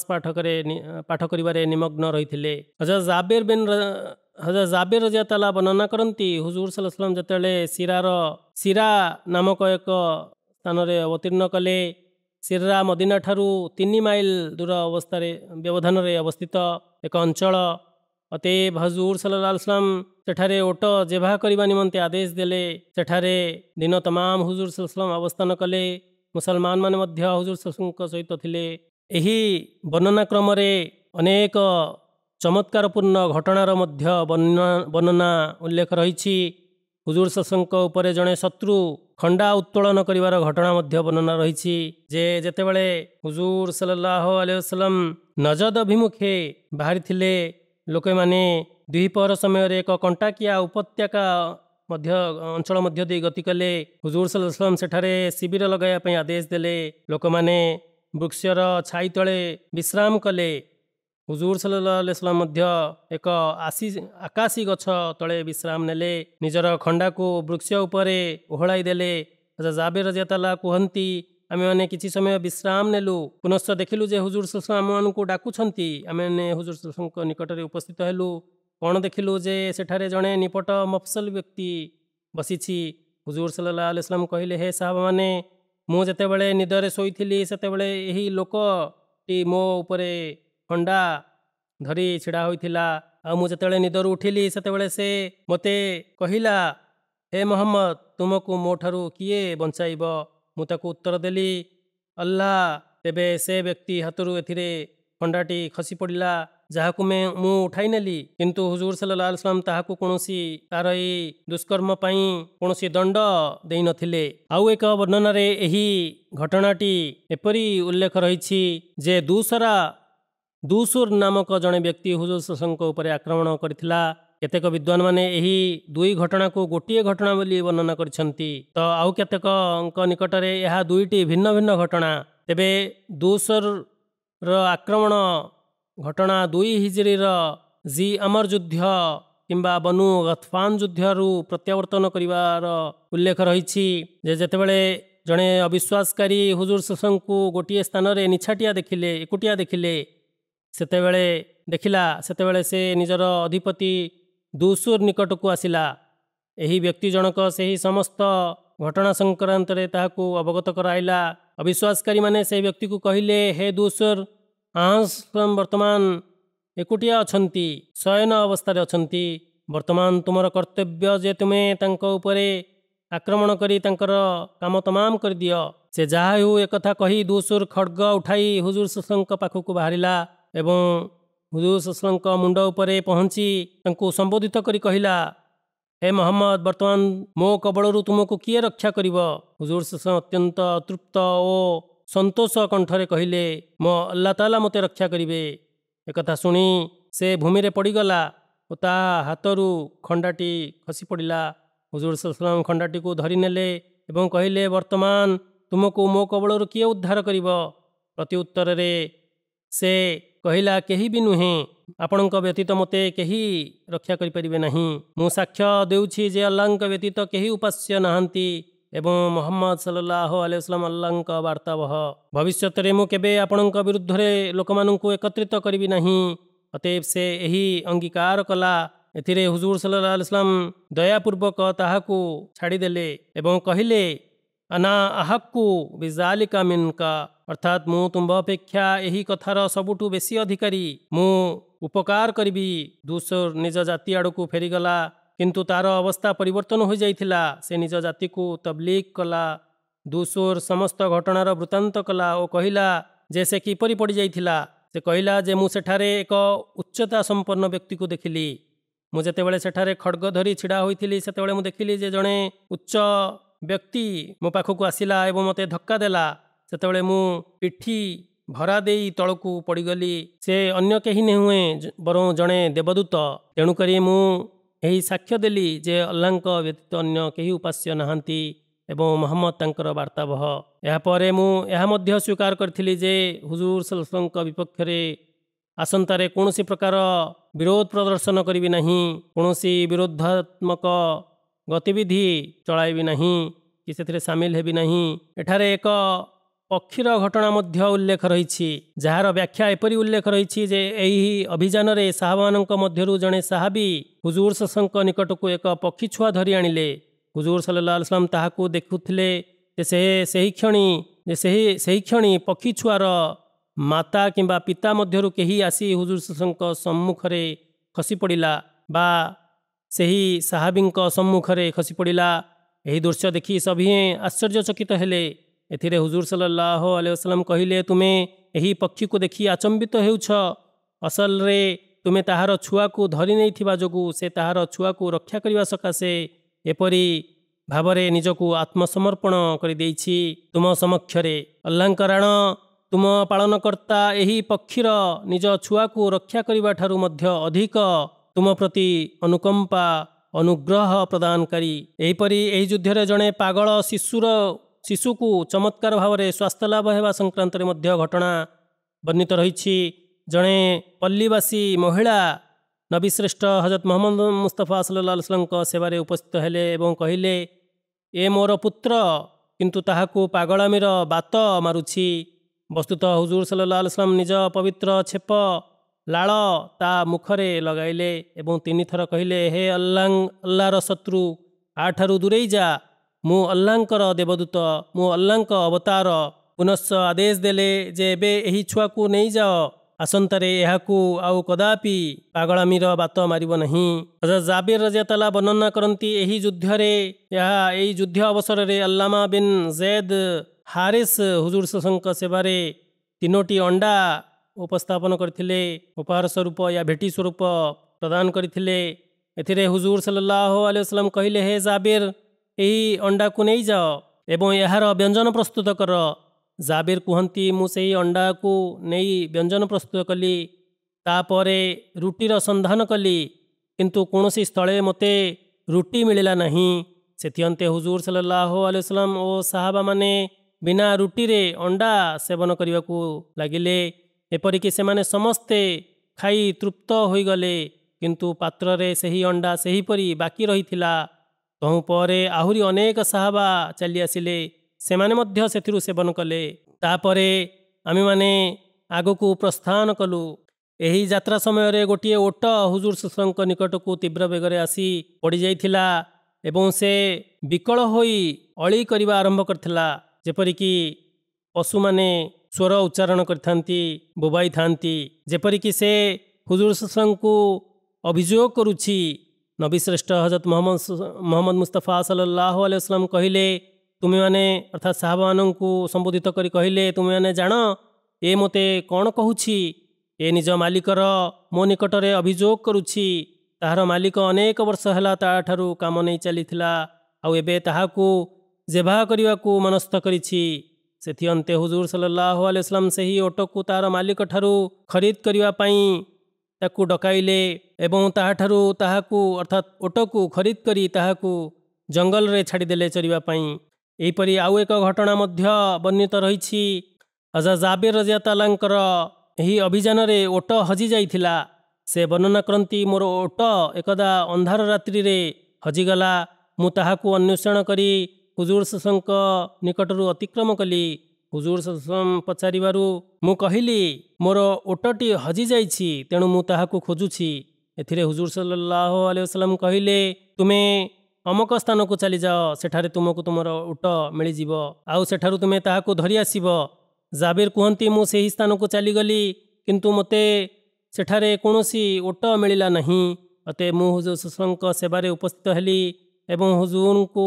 ପାଠ କରିବାରେ ନିମଗ୍ନ ରହିଥିଲେ। ହଜରତ ଜାବିର୍ ରଜିୟଲ୍ଲାହୁ ବର୍ଣ୍ଣନା କରନ୍ତି, ହୁଜୁର ସଲ୍ଲଲ୍ଲାହୁ ଆଲୈହି वसल्लम ଯେତେବେଳେ ସିରା ନାମକ ଏକ ସ୍ଥାନରେ ଅବତୀର୍ଣ୍ଣ କଲେ। ସିରା ମଦିନା ଠାରୁ 3 ମାଇଲ ଦୂର ବ୍ୟବଧାନରେ ଅବସ୍ଥିତ ଏକ ଅଞ୍ଚଳ। ଅତଏବ ହୁଜୁର ସଲ୍ଲଲ୍ଲାହୁ ଆଲୈହି वसल्लम ସେଠାରେ ଓଟ ଜେଭା କରିବା ନିମନ୍ତେ ଆଦେଶ ଦେଲେ। ସେଠାରେ ଦିନ ତମାମ ହୁଜୁର ସଲ୍ଲଲ୍ଲାହୁ ଆଲୈହି वसल्लम ଅବସ୍ଥାନ କଲେ। ମୁସଲମାନମାନେ ମଧ୍ୟ ହୁଜୁର ସଲ୍ଲଲ୍ଲାହୁଙ୍କ ସହିତ ଥିଲେ। ଏହି ବର୍ଣ୍ଣନା କ୍ରମରେ ଅନେକ ଚମତ୍କାରପୂର୍ଣ୍ଣ ଘଟଣାର ମଧ୍ୟ ବର୍ଣ୍ଣନା ଉଲ୍ଲେଖ ରହିଛି। ହୁଜୁର ସଲ୍ଲଲ୍ଲାହୁଙ୍କ ଉପରେ ଜଣେ ଶତ୍ରୁ ଖଣ୍ଡା ଉତ୍ତୋଳନ କରିବାର ଘଟଣା ମଧ୍ୟ ବର୍ଣ୍ଣନା ରହିଛି ଯେ ଯେତେବେଳେ ହୁଜୁର ସଲ୍ଲଲ୍ଲାହୁ ଆଲୈହି वसल्लम ନଜଦ ଅଭିମୁଖେ ବାହାରିଥିଲେ, ଲୋକମାନେ ଦ୍ୱିପହର ସମୟରେ ଏକ କଣ୍ଟାକିଆ ଉପତ୍ୟକା ଅଞ୍ଚଳ ମଧ୍ୟ ଦେଇ ଗତି କଲେ। ହୁଜୁର ସଲ୍ଲଲ୍ଲାହୁ ଆଲୈହି वसल्लम ସେଠାରେ ଶିବିର ଲଗାଇବା ପାଇଁ ଆଦେଶ ଦେଲେ। ଲୋକମାନେ ବୃକ୍ଷର ଛାଇ ତଳେ ବିଶ୍ରାମ କଲେ। हुजूर सल्लल्लाहु अलैहि वसल्लम मध्य एक आकाशी गछ तले विश्राम नेले निजर खंडाकू वृक्ष उपरे ओहलाई देले। जाबिर रजियल्लाहु कहती आमे माने किछि समय विश्राम नेलु पुनश्च देखिलु जे हुजूर सल्लल्लाहु अलैहि वसल्लम आमनकु डाकुछंती। आमे हुजूर सल्लल्लाहु अलैहि वसल्लम निकटरे उपस्थित हेलु। कौन देखिलु जे सेठारे जणे निपट मफसल व्यक्ति बसिछि। हुजूर सल्लल्लाहु अलैहि वसल्लम कहिले हे साहबा माने मु जेतेबेले निदरे शोइथिली सेतेबेले एही लोकटी मो उपरे खंडा धरी छिड़ा होइथिला। आ मु जेतेबेले निदरु उठिली सेतेबेले से मते कहिला हे मोहम्मद तुमको मोठारु किए बंचाइब। मु ताकु उत्तर देली अल्लाह। तेबे से व्यक्ति हाथरू एथिरे खंडाटी खसी पड़िला जहाकू मु उठाई नेली। किंतु हुजूर सल्लल्लाहु अलैहि वसल्लम ताहाकू कोनोसी तार एई दुष्कर्म पई कोनोसी दंड देई नथिले। आउ एक वर्णना रे एही घटनाटी एपरी उल्लेख रहिछि जे दूसर नामक जणे व्यक्ति हुजूर सल्लल्लाहु अलैहि वसल्लम उपरे आक्रमण करथिला। केतेक विद्वान माने एही दुई घटना को गोटिए घटना बोली वर्णना करिसंती। तो आउ केतेक निकटरे यह दुईटी भिन्न भिन्न घटना। तेबे दूसर आक्रमण घटना 2 हिजरी जी अमर युद्ध किंबा बनु गतफान युद्धरू प्रत्यावर्तन करिवार उल्लेख रहिछि। जेतेबेले जणे अविश्वासकारी हुजूर सल्लल्लाहु अलैहि वसल्लम को गोटिए स्थान रे निछाटिया देखिले एकुटिया देखिले सेतेबेले देखिला सेतेबेले से निजर अधिपति दूसर निकट को आसिला। एही व्यक्ति जनक सेही समस्त घटना संक्रांत रे ताहाकू अवगत कराइला। अविश्वासकारी माने से व्यक्ति को कहिले हे दूसर वर्तमान एकुटिया अछंती शयन अवस्था अछंती। वर्तमान तुमर कर्तव्य जे तुमे तांको उपरे आक्रमण करी तांकर काम तमाम कर दियो। से जहा हो एक कथा कही दूसर खड्ग उठाई हुजूर सल्लल्लाहु अलैहि वसल्लम पाखकू बाहरिला एवं हुजूर सल्लल्लाहु अलैहि वसल्लम मुंड उपरे पहुंची तांको संबोधित करी कहिला हे मोहम्मद वर्तमान मो कबलरू तुमको किए रक्षा करिब। हुजूर सल्लल्लाहु अलैहि वसल्लम अत्यंत तृप्त ओ संतोष कंठरे कहिले मो अल्लाह ताला मते रक्षा करिवे। एक कथा सुनी से भूमि रे पड़ीगला और ता हाथरू खंडाटी खसी पड़िला। हुजूर सल्लल्लाहु अलैहि वसल्लम खंडाटी को धरी नेले एवं कहिले वर्तमान तुमको मो कबलरू किए उद्धार करिब। प्रति उत्तर रे से कहिला केही भी नुहे आपणक व्यतीत मते केही रक्षा करि परिबे नाही। मु साक्ष्य देउछि जे अल्लाहक व्यतीत केही उपास्य नाहंती एवं मोहम्मद सल्लल्लाहु अलैहि वसल्लम अल्लाहक वार्तावह। भविष्यत रे मु केबे आपणक विरुद्ध रे लोकमानंकु एकत्रित करिबि नाही। अतएव से एही अंगीकार कला। एथिरे हुजूर सल्लल्लाहु अलैहि वसल्लम दयापूर्वक ताहाकू छाड़ी देले एवं कहिले अना आहक्कु बिजालिका मिनका अर्थात मु तुम्भ अपेक्षा एही कथार सबुठु बेसी अधिकारी। मु उपकार करिबि। दूसर निज जाति आड़कू फेरीगला किंतु तार अवस्था परिवर्तन हो जाइथिला। से निज जाति को तबलीग कला। दूसर समस्त घटनार वृत्तांत कला और कहिला जे से किपरि पड़ी जाइथिला। से कहिला जे मु सेठारे एक उच्चता संपन्न व्यक्ति को देखिली। मु जेतेबेले सेठारे खड्ग धरी छिड़ा होइथिली सेतेबेले मु देखिली जे जणे उच्च व्यक्ति मो पाखकू आसिला एवं मते धक्का देला। सेतेबेले मु पिठी भरा देई तळकू पड़ीगली। से अन्य केही नहीं हुए बरं जणे देवदूत। तेणुकरी मु यही साक्ष्य देली जे अल्लाहक व्यतीत अन्य केही उपास्य नाहंती एवं मोहम्मद तांकर वार्तावह। यापरे मु यह मध्य स्वीकार करथिली जे हुजूर सल्लल्लाहु अलैहि वसल्लम विपक्ष रे आसंतारे कौनसी प्रकार विरोध प्रदर्शन करिबि नहीं। कौनसी विरोधात्मक गतिविधि चलाइबि नहीं कि सेथिरे सामिल हेबि नहीं। एठारे एक पक्षीर घटना मध्य उल्लेख रही जार व्याख्या एपरी उल्लेख रही जे एही अभियान रे साहाबानक मध्यरु जणे साहाबी हुजूर सल्लल्लाहु अलैहि वसल्लम निकट को एक पक्षी छुआ धरी आनिले। हुजूर सल्लल्लाहु अलैहि वसल्लम ताहाकू देखुथिले जे सेही क्षणी पक्षी छुआर माता किंबा पिता मध्यरु केही आसी हुजूर सल्लल्लाहु अलैहि वसल्लम सम्मुखरे खसी पड़िला बा सेही साहाबींक सम्मुखरे खसी पड़िला। एही दृश्य देखि सभिए आश्चर्यचकित हेले। एथिरे हुजूर सल्लल्लाहु अलैहि वसल्लम कहिले तुमे एही पक्षी को देखि आचंबित हेउछ। असल रे तुमे ताहार छुआ को धरी नहीं थिबा जोगु से ताहार छुआ को रक्षा करिवा सकाशे एपरी भावरे निजको आत्मसमर्पण करि देइछि तुम समक्षरे। अल्लाहक राण तुम पालनकर्ता एही पक्षीर निज छुआ को रक्षा करिवा ठारु मध्य अधिक तुम प्रति अनुकंपा अनुग्रह प्रदानकारी। एहीपरि एही युद्धरे जणे पागल शिशु को चमत्कार भाव में स्वास्थ्य लाभ होगा संक्रांत मध्य घटना वर्णित रही ଜଣେ ପଲ୍ଲୀବାସୀ ମହିଳା ନବୀ ଶ୍ରେଷ୍ଠ ହଜରତ ମହମ୍ମଦ ମୁସ୍ତଫା ସଲ୍ଲଲ୍ଲାହୁ ଆଲାଇହି वसल्लमଙ୍କ ସେବାରେ ଉପସ୍ଥିତ ହେଲେ ଏବଂ କହିଲେ, ଏ ମୋର ପୁତ୍ର, କିନ୍ତୁ ତାହାକୁ ପାଗଳାମୀର ବାତ ମାରୁଛି। ବସ୍ତୁତଃ ହୁଜୁର ସଲ୍ଲଲ୍ଲାହୁ ଆଲାଇହି वसल्लम ନିଜ ପବିତ୍ର ଛେପ ଲାଳ ତା ମୁଖରେ ଲଗାଇଲେ ଏବଂ 3 ଥର କହିଲେ, ହେ ଅଲ୍ଲାହର ଶତ୍ରୁ, ଆଠାରୁ ଦୂରେଇ ଯା, ମୁଁ ଅଲ୍ଲାହଙ୍କର ଦେବଦୂତ, ମୁଁ ଅଲ୍ଲାହଙ୍କ ଅବତାର। ପୁନଶ୍ଚ ଆଦେଶ ଦେଲେ ଯେ ଏବେ ଏହି ଛୁଆକୁ ନେଇଯାଅ, ଆସନ୍ତାରେ ଏହାକୁ ଆଉ କଦାପି ପାଗଳାମୀର ବାତ ମାରିବ ନାହିଁ। ହଜରତ ଜାବିର ରଜିୟଲ୍ଲାହୁ ବର୍ଣ୍ଣନା କରନ୍ତି, ଏହି ଯୁଦ୍ଧ ଅବସରରେ ଆଲ୍ଲାମା ବିନ୍ ଜୈଦ ହାରିସ୍ ହୁଜୁର ସଲ୍ଲଲ୍ଲାହୁ ସେବାରେ 3ଟି ଅଣ୍ଡା ଉପସ୍ଥାପନ କରିଥିଲେ, ଉପହାର ସ୍ୱରୂପ ୟା ଭେଟି ସ୍ୱରୂପ ପ୍ରଦାନ କରିଥିଲେ। ଏଥିରେ ହୁଜୁର ସଲ୍ଲଲ୍ଲାହୁ ଆଲାଇହି वसल्लम କହିଲେ, ହେ ଜାବିର, ଏହି ଅଣ୍ଡାକୁ ନେଇଯାଅ ଏବଂ ଏହାର ବ୍ୟଞ୍ଜନ ପ୍ରସ୍ତୁତ କର। ଜାବିର କୁହନ୍ତି, ମୁଁ ସେହି ଅଣ୍ଡାକୁ ନେଇ ବ୍ୟଞ୍ଜନ ପ୍ରସ୍ତୁତ କଲି। ତାପରେ ରୁଟିର ସନ୍ଧାନ କଲି, କିନ୍ତୁ କୌଣସି ସ୍ଥଳେ ମୋତେ ରୁଟି ମିଳିଲା ନାହିଁ। ସେଥିଅନ୍ତେ ହୁଜୁର ସଲ୍ଲଲ୍ଲାହୁ ଆଲାଇହି वसल्लम ଓ ସାହାବାମାନେ ବିନା ରୁଟିରେ ଅଣ୍ଡା ସେବନ କରିବାକୁ ଲାଗିଲେ। ଏପରିକି ସେମାନେ ସମସ୍ତେ ଖାଇ ତୃପ୍ତ ହୋଇଗଲେ, କିନ୍ତୁ ପାତ୍ରରେ ସେହି ଅଣ୍ଡା ସେହିପରି ବାକି ରହିଥିଲା। ତହୁଁ ପରେ ଆହୁରି ଅନେକ ସାହାବା ଚାଲି ଆସିଲେ, ସେମାନେ ମଧ୍ୟ ସେଥିରୁ ସେବନ କଲେ। ତାପରେ ଆମେମାନେ ଆଗକୁ ପ୍ରସ୍ଥାନ କଲୁ। ଏହି ଯାତ୍ରା ସମୟରେ ଗୋଟିଏ ଓଟ ହୁଜୁର ସଲ୍ଲଲ୍ଲାହୁ ନିକଟକୁ ତୀବ୍ର ବେଗରେ ଆସି ପଡ଼ିଯାଇଥିଲା ଏବଂ ସେ ବିକଳ ହୋଇ ଅଳି କରିବା ଆରମ୍ଭ କରିଥିଲା, ଯେପରିକି ପଶୁମାନେ ସ୍ୱର ଉଚ୍ଚାରଣ କରିଥାନ୍ତି, ବୋବାଇଥାନ୍ତି, ଯେପରିକି ସେ ହୁଜୁର ସଲ୍ଲଲ୍ଲାହୁ ଅଭିଯୋଗ କରୁଛି। ନବୀ ଶ୍ରେଷ୍ଠ ହଜରତ ମହମ୍ମଦ ମୁସ୍ତଫା ସଲ୍ଲଲ୍ଲାହୁ ଆଲାଇହି वसल्लम କହିଲେ, ତୁମେମାନେ ଅର୍ଥାତ୍ ସାହାବାମାନଙ୍କୁ ସମ୍ବୋଧିତ କରି କହିଲେ, ତୁମେମାନେ ଜାଣ ଏ ମୋତେ କ'ଣ କହୁଛି? ଏ ନିଜ ମାଲିକର ମୋ ନିକଟରେ ଅଭିଯୋଗ କରୁଛି। ତାହାର ମାଲିକ ଅନେକ ବର୍ଷ ହେଲା ତାଠାରୁ କାମ ନେଇ ଚାଲିଥିଲା, ଆଉ ଏବେ ତାହାକୁ ଜେଭା କରିବାକୁ ମନସ୍ଥ କରିଛି। ସେଥିଅନ୍ତେ ହୁଜୁର ସଲ୍ଲଲ୍ଲାହୁ ଆଲାଇହି वसल्लम ସେହି ଓଟକୁ ତାହାର ମାଲିକଠାରୁ ଖରିଦ କରିବା ପାଇଁ ତାକୁ ଡକାଇଲେ ଏବଂ ତାହାକୁ ଅର୍ଥାତ୍ ଓଟକୁ ଖରିଦ କରି ତାହାକୁ ଜଙ୍ଗଲରେ ଛାଡ଼ିଦେଲେ ଚରିବା ପାଇଁ। ଏହିପରି ଆଉ ଏକ ଘଟଣା ମଧ୍ୟ ବର୍ଣ୍ଣିତ ରହିଛି। ହଜରତ ଜାବିର ରଜିୟଲ୍ଲାହୁଙ୍କର ଏହି ଅଭିଯାନରେ ଓଟ ହଜି ଯାଇଥିଲା। ସେ ବର୍ଣ୍ଣନା କରନ୍ତି, ମୋର ଓଟ ଏକଦା ଅନ୍ଧାର ରାତ୍ରିରେ ହଜିଗଲା। ମୁଁ ତାହାକୁ ଅନ୍ୱେଷଣ କରି ହୁଜୁର ସଲ୍ଲଲ୍ଲାହୁଙ୍କ ନିକଟରୁ ଅତିକ୍ରମ କଲି। ହୁଜୁର ସଲ୍ଲଲ୍ଲାହୁ ପଚାରିବାରୁ ମୁଁ କହିଲି, ମୋର ଓଟଟି ହଜିଯାଇଛି, ତେଣୁ ମୁଁ ତାହାକୁ ଖୋଜୁଛି। ଏଥିରେ ହୁଜୁର ସଲ୍ଲଲ୍ଲାହୁ ଆଲାଇହି वसल्लम କହିଲେ, ତୁମେ ଅମକ ସ୍ଥାନକୁ ଚାଲିଯାଅ, ସେଠାରେ ତୁମକୁ ତୁମର ଓଟ ମିଳିଯିବ, ଆଉ ସେଠାରୁ ତୁମେ ତାହାକୁ ଧରି ଆସିବ। ଜାବିର କୁହନ୍ତି, ମୁଁ ସେହି ସ୍ଥାନକୁ ଚାଲିଗଲି, କିନ୍ତୁ ମୋତେ ସେଠାରେ କୌଣସି ଓଟ ମିଳିଲା ନାହିଁ। ଅତଏବ ମୁଁ ହୁଜୁର ସଲ୍ଲଲ୍ଲାହୁଙ୍କ ସେବାରେ ଉପସ୍ଥିତ ହେଲି ଏବଂ ହୁଜୁରଙ୍କୁ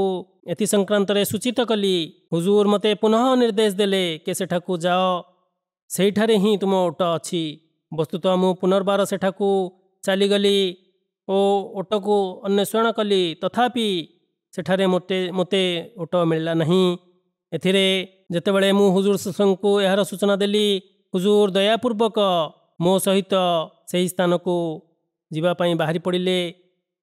ଏଥି ସଂକ୍ରାନ୍ତରେ ସୂଚିତ କଲି। ହୁଜୁର ମୋତେ ପୁନଃ ନିର୍ଦ୍ଦେଶ ଦେଲେ କି ସେଠାକୁ ଯାଅ, ସେହିଠାରେ ହିଁ ତୁମ ଓଟ ଅଛି। ବସ୍ତୁତଃ ମୁଁ ପୁନର୍ବାର ସେଠାକୁ ଚାଲିଗଲି ଓ ଓଟକୁ ଅନ୍ୱେଷଣ କଲି, ତଥାପି ସେଠାରେ ମୋତେ ଓଟ ମିଳିଲା ନାହିଁ। ଏଥିରେ ଯେତେବେଳେ ମୁଁ ହୁଜୁର ସଲ୍ଲଲ୍ଲାହୁଙ୍କୁ ଏହାର ସୂଚନା ଦେଲି, ହୁଜୁର ଦୟାପୂର୍ବକ ମୋ ସହିତ ସେହି ସ୍ଥାନକୁ ଯିବା ପାଇଁ ବାହାରି ପଡ଼ିଲେ।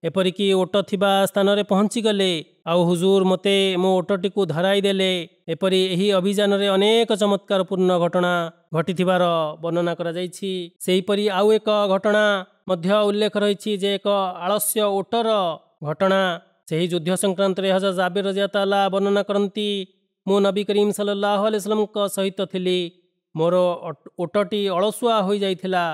ଏପରିକି ଓଟ ଥିବା ସ୍ଥାନରେ ପହଞ୍ଚିଗଲେ ଆଉ ହୁଜୁର ମୋତେ ମୋ ଓଟଟିକୁ ଧରାଇ ଦେଲେ। ଏପରି ଏହି ଅଭିଯାନରେ ଅନେକ ଚମତ୍କାରପୂର୍ଣ୍ଣ ଘଟଣା ଘଟିଥିବାର ବର୍ଣ୍ଣନା କରାଯାଇଛି। ସେହିପରି ଆଉ ଏକ ଘଟଣା ମଧ୍ୟ ଉଲ୍ଲେଖ ରହିଛି, ଯେ ଏକ ଆଳସ୍ୟ ଓଟର ଘଟଣା। ସେହି ଯୁଦ୍ଧ ସଂକ୍ରାନ୍ତରେ ହଜରତ ଜାବିର ରଜିୟଲ୍ଲାହୁ ବର୍ଣ୍ଣନା କରନ୍ତି, ମୁଁ ନବୀ କରୀମ ସଲ୍ଲଲ୍ଲାହୁ ଆଲାଇହି वसल्लमଙ୍କ ସହିତ ଥିଲି। ମୋର ଓଟଟି ଅଳସୁଆ ହୋଇଯାଇଥିଲା,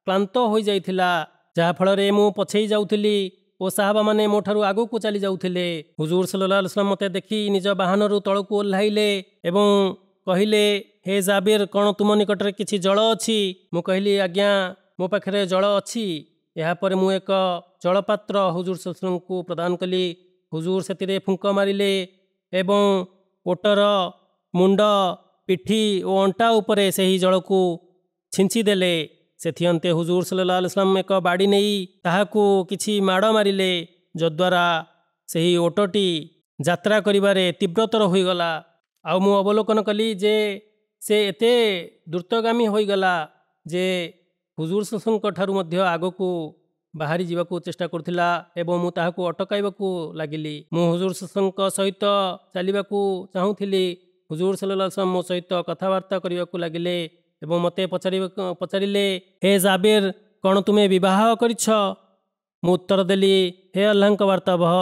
କ୍ଳାନ୍ତ ହୋଇଯାଇଥିଲା, ଯାହାଫଳରେ ମୁଁ ପଛେଇ ଯାଉଥିଲି ଓ ସାହାବାମାନେ ମୋ ଠାରୁ ଆଗକୁ ଚାଲି ଯାଉଥିଲେ। ହୁଜୁର ସଲ୍ଲଲ୍ଲାହୁ ଆଲାଇହି वसल्लम ମୋତେ ଦେଖି ନିଜ ବାହନରୁ ତଳକୁ ଓହ୍ଲାଇଲେ ଏବଂ କହିଲେ, ହେ ଜାବିର, କ'ଣ ତୁମ ନିକଟରେ କିଛି ଜଳ ଅଛି? ମୁଁ କହିଲି, ଆଜ୍ଞା, ମୋ ପାଖରେ ଜଳ ଅଛି। ଏହାପରେ ମୁଁ ଏକ ଜଳପାତ୍ର ହୁଜୁର ସଲ୍ଲଲ୍ଲାହୁଙ୍କୁ ପ୍ରଦାନ କଲି। ହୁଜୁର ସେଥିରେ ଫୁଙ୍କ ମାରିଲେ ଏବଂ ଓଟର ମୁଣ୍ଡ, ପିଠି ଓ ଅଣ୍ଟା ଉପରେ ସେହି ଜଳକୁ ଛିଞ୍ଚି ଦେଲେ। ସେଥିଅନ୍ତେ ହୁଜୁର ସଲ୍ଲଲ୍ଲାହୁ ଆଲାଇହି वसल्लम ଏକ ବାଡ଼ି ନେଇ ତାହାକୁ କିଛି ମାଡ଼ ମାରିଲେ, ଯଦ୍ୱାରା ସେହି ଓଟଟି ଯାତ୍ରା କରିବାରେ ତୀବ୍ରତର ହୋଇଗଲା। ଆଉ ମୁଁ ଅବଲୋକନ କଲି ଯେ ସେ ଏତେ ଦ୍ରୁତଗାମୀ ହୋଇଗଲା ଯେ ହୁଜୁର ସଲ୍ଲଲ୍ଲାହୁଙ୍କ ଠାରୁ ମଧ୍ୟ ଆଗକୁ ବାହାରି ଯିବାକୁ ଚେଷ୍ଟା କରୁଥିଲା ଏବଂ ମୁଁ ତାହାକୁ ଅଟକାଇବାକୁ ଲାଗିଲି। ମୁଁ ହୁଜୁର ସଲ୍ଲଲ୍ଲାହୁଙ୍କ ସହିତ ଚାଲିବାକୁ ଚାହୁଁଥିଲି। ହୁଜୁର ସଲ୍ଲଲ୍ଲାହୁ ଆଲାଇହି वसल्लम ମୋ ସହିତ କଥାବାର୍ତ୍ତା କରିବାକୁ ଲାଗିଲେ ଏବଂ ମୋତେ ପଚାରିଲେ, ହେ ଜାବେର, କ'ଣ ତୁମେ ବିବାହ କରିଛ? ମୁଁ ଉତ୍ତର ଦେଲି, ହେ ଆଲ୍ଲାହଙ୍କ ବାର୍ତ୍ତାବହ,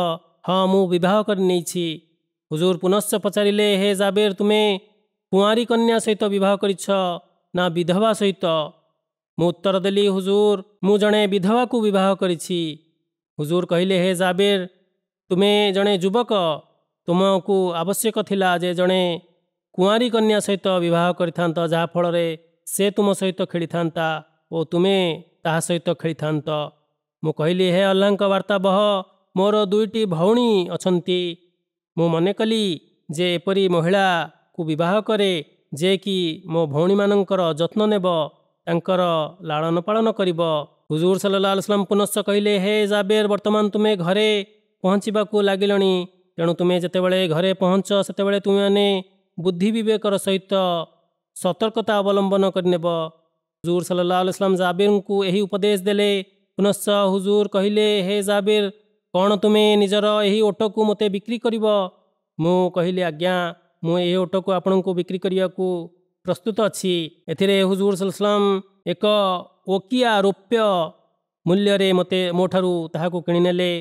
ହଁ ମୁଁ ବିବାହ କରିନେଇଛି। ହୁଜୁର ପୁନଶ୍ଚ ପଚାରିଲେ, ହେ ଜାବେର, ତୁମେ କୁଆଁରୀ କନ୍ୟା ସହିତ ବିବାହ କରିଛ ନା ବିଧବା ସହିତ? ମୁଁ ଉତ୍ତର ଦେଲି, ହୁଜୁର, ମୁଁ ଜଣେ ବିଧବାକୁ ବିବାହ କରିଛି। ହୁଜୁର କହିଲେ, ହେ ଜାବେର, ତୁମେ ଜଣେ ଯୁବକ, ତୁମକୁ ଆବଶ୍ୟକ ଥିଲା ଯେ ଜଣେ କୁଆଁରୀ କନ୍ୟା ସହିତ ବିବାହ କରିଥାନ୍ତ, ଯାହାଫଳରେ ସେ ତୁମ ସହିତ ଖେଳିଥାନ୍ତା ଓ ତୁମେ ତାହା ସହିତ ଖେଳିଥାନ୍ତ। ମୁଁ କହିଲି, ହେ ଆଲ୍ଲାହଙ୍କ ବାର୍ତ୍ତାବହ, ମୋର 2ଟି ଭଉଣୀ ଅଛନ୍ତି। ମୁଁ ମନେ କଲି ଯେ ଏପରି ମହିଳାକୁ ବିବାହ କରେ ଯେ କି ମୋ ଭଉଣୀମାନଙ୍କର ଯତ୍ନ ନେବ, ତାଙ୍କର ଲାଳନ ପାଳନ କରିବ। ହୁଜୁର ସଲ୍ଲଲ୍ଲାହୁ ଆଲାଇହି वसल्लम ପୁନଶ୍ଚ କହିଲେ, ହେ ଜାବେର, ବର୍ତ୍ତମାନ ତୁମେ ଘରେ ପହଞ୍ଚିବାକୁ ଲାଗିଲଣି, ତେଣୁ ତୁମେ ଯେତେବେଳେ ଘରେ ପହଞ୍ଚ ସେତେବେଳେ ତୁମେମାନେ ବୁଦ୍ଧି ବିବେକର ସହିତ ସତର୍କତା ଅବଲମ୍ବନ କରିନେବ। ହୁଜୁର ସଲ୍ଲଲ୍ଲାହୁ ଆଲାଇହି वसल्लम ଜାବେରଙ୍କୁ ଏହି ଉପଦେଶ ଦେଲେ। ପୁନଶ୍ଚ ହୁଜୁର କହିଲେ, ହେ ଜାବେର, କ'ଣ ତୁମେ ନିଜର ଏହି ଓଟକୁ ମୋତେ ବିକ୍ରି କରିବ? ମୁଁ କହିଲି, ଆଜ୍ଞା, ମୁଁ ଏହି ଓଟକୁ ଆପଣଙ୍କୁ ବିକ୍ରି କରିବାକୁ ପ୍ରସ୍ତୁତ ଅଛି। ଏଥିରେ ହୁଜୁର ସଲ୍ଲଲ୍ଲାହୁ ଆଲାଇହି वसल्लम ଏକ ଓକିଆ ରୌପ୍ୟ ମୂଲ୍ୟରେ ମୋଠାରୁ ତାହାକୁ କିଣିନେଲେ।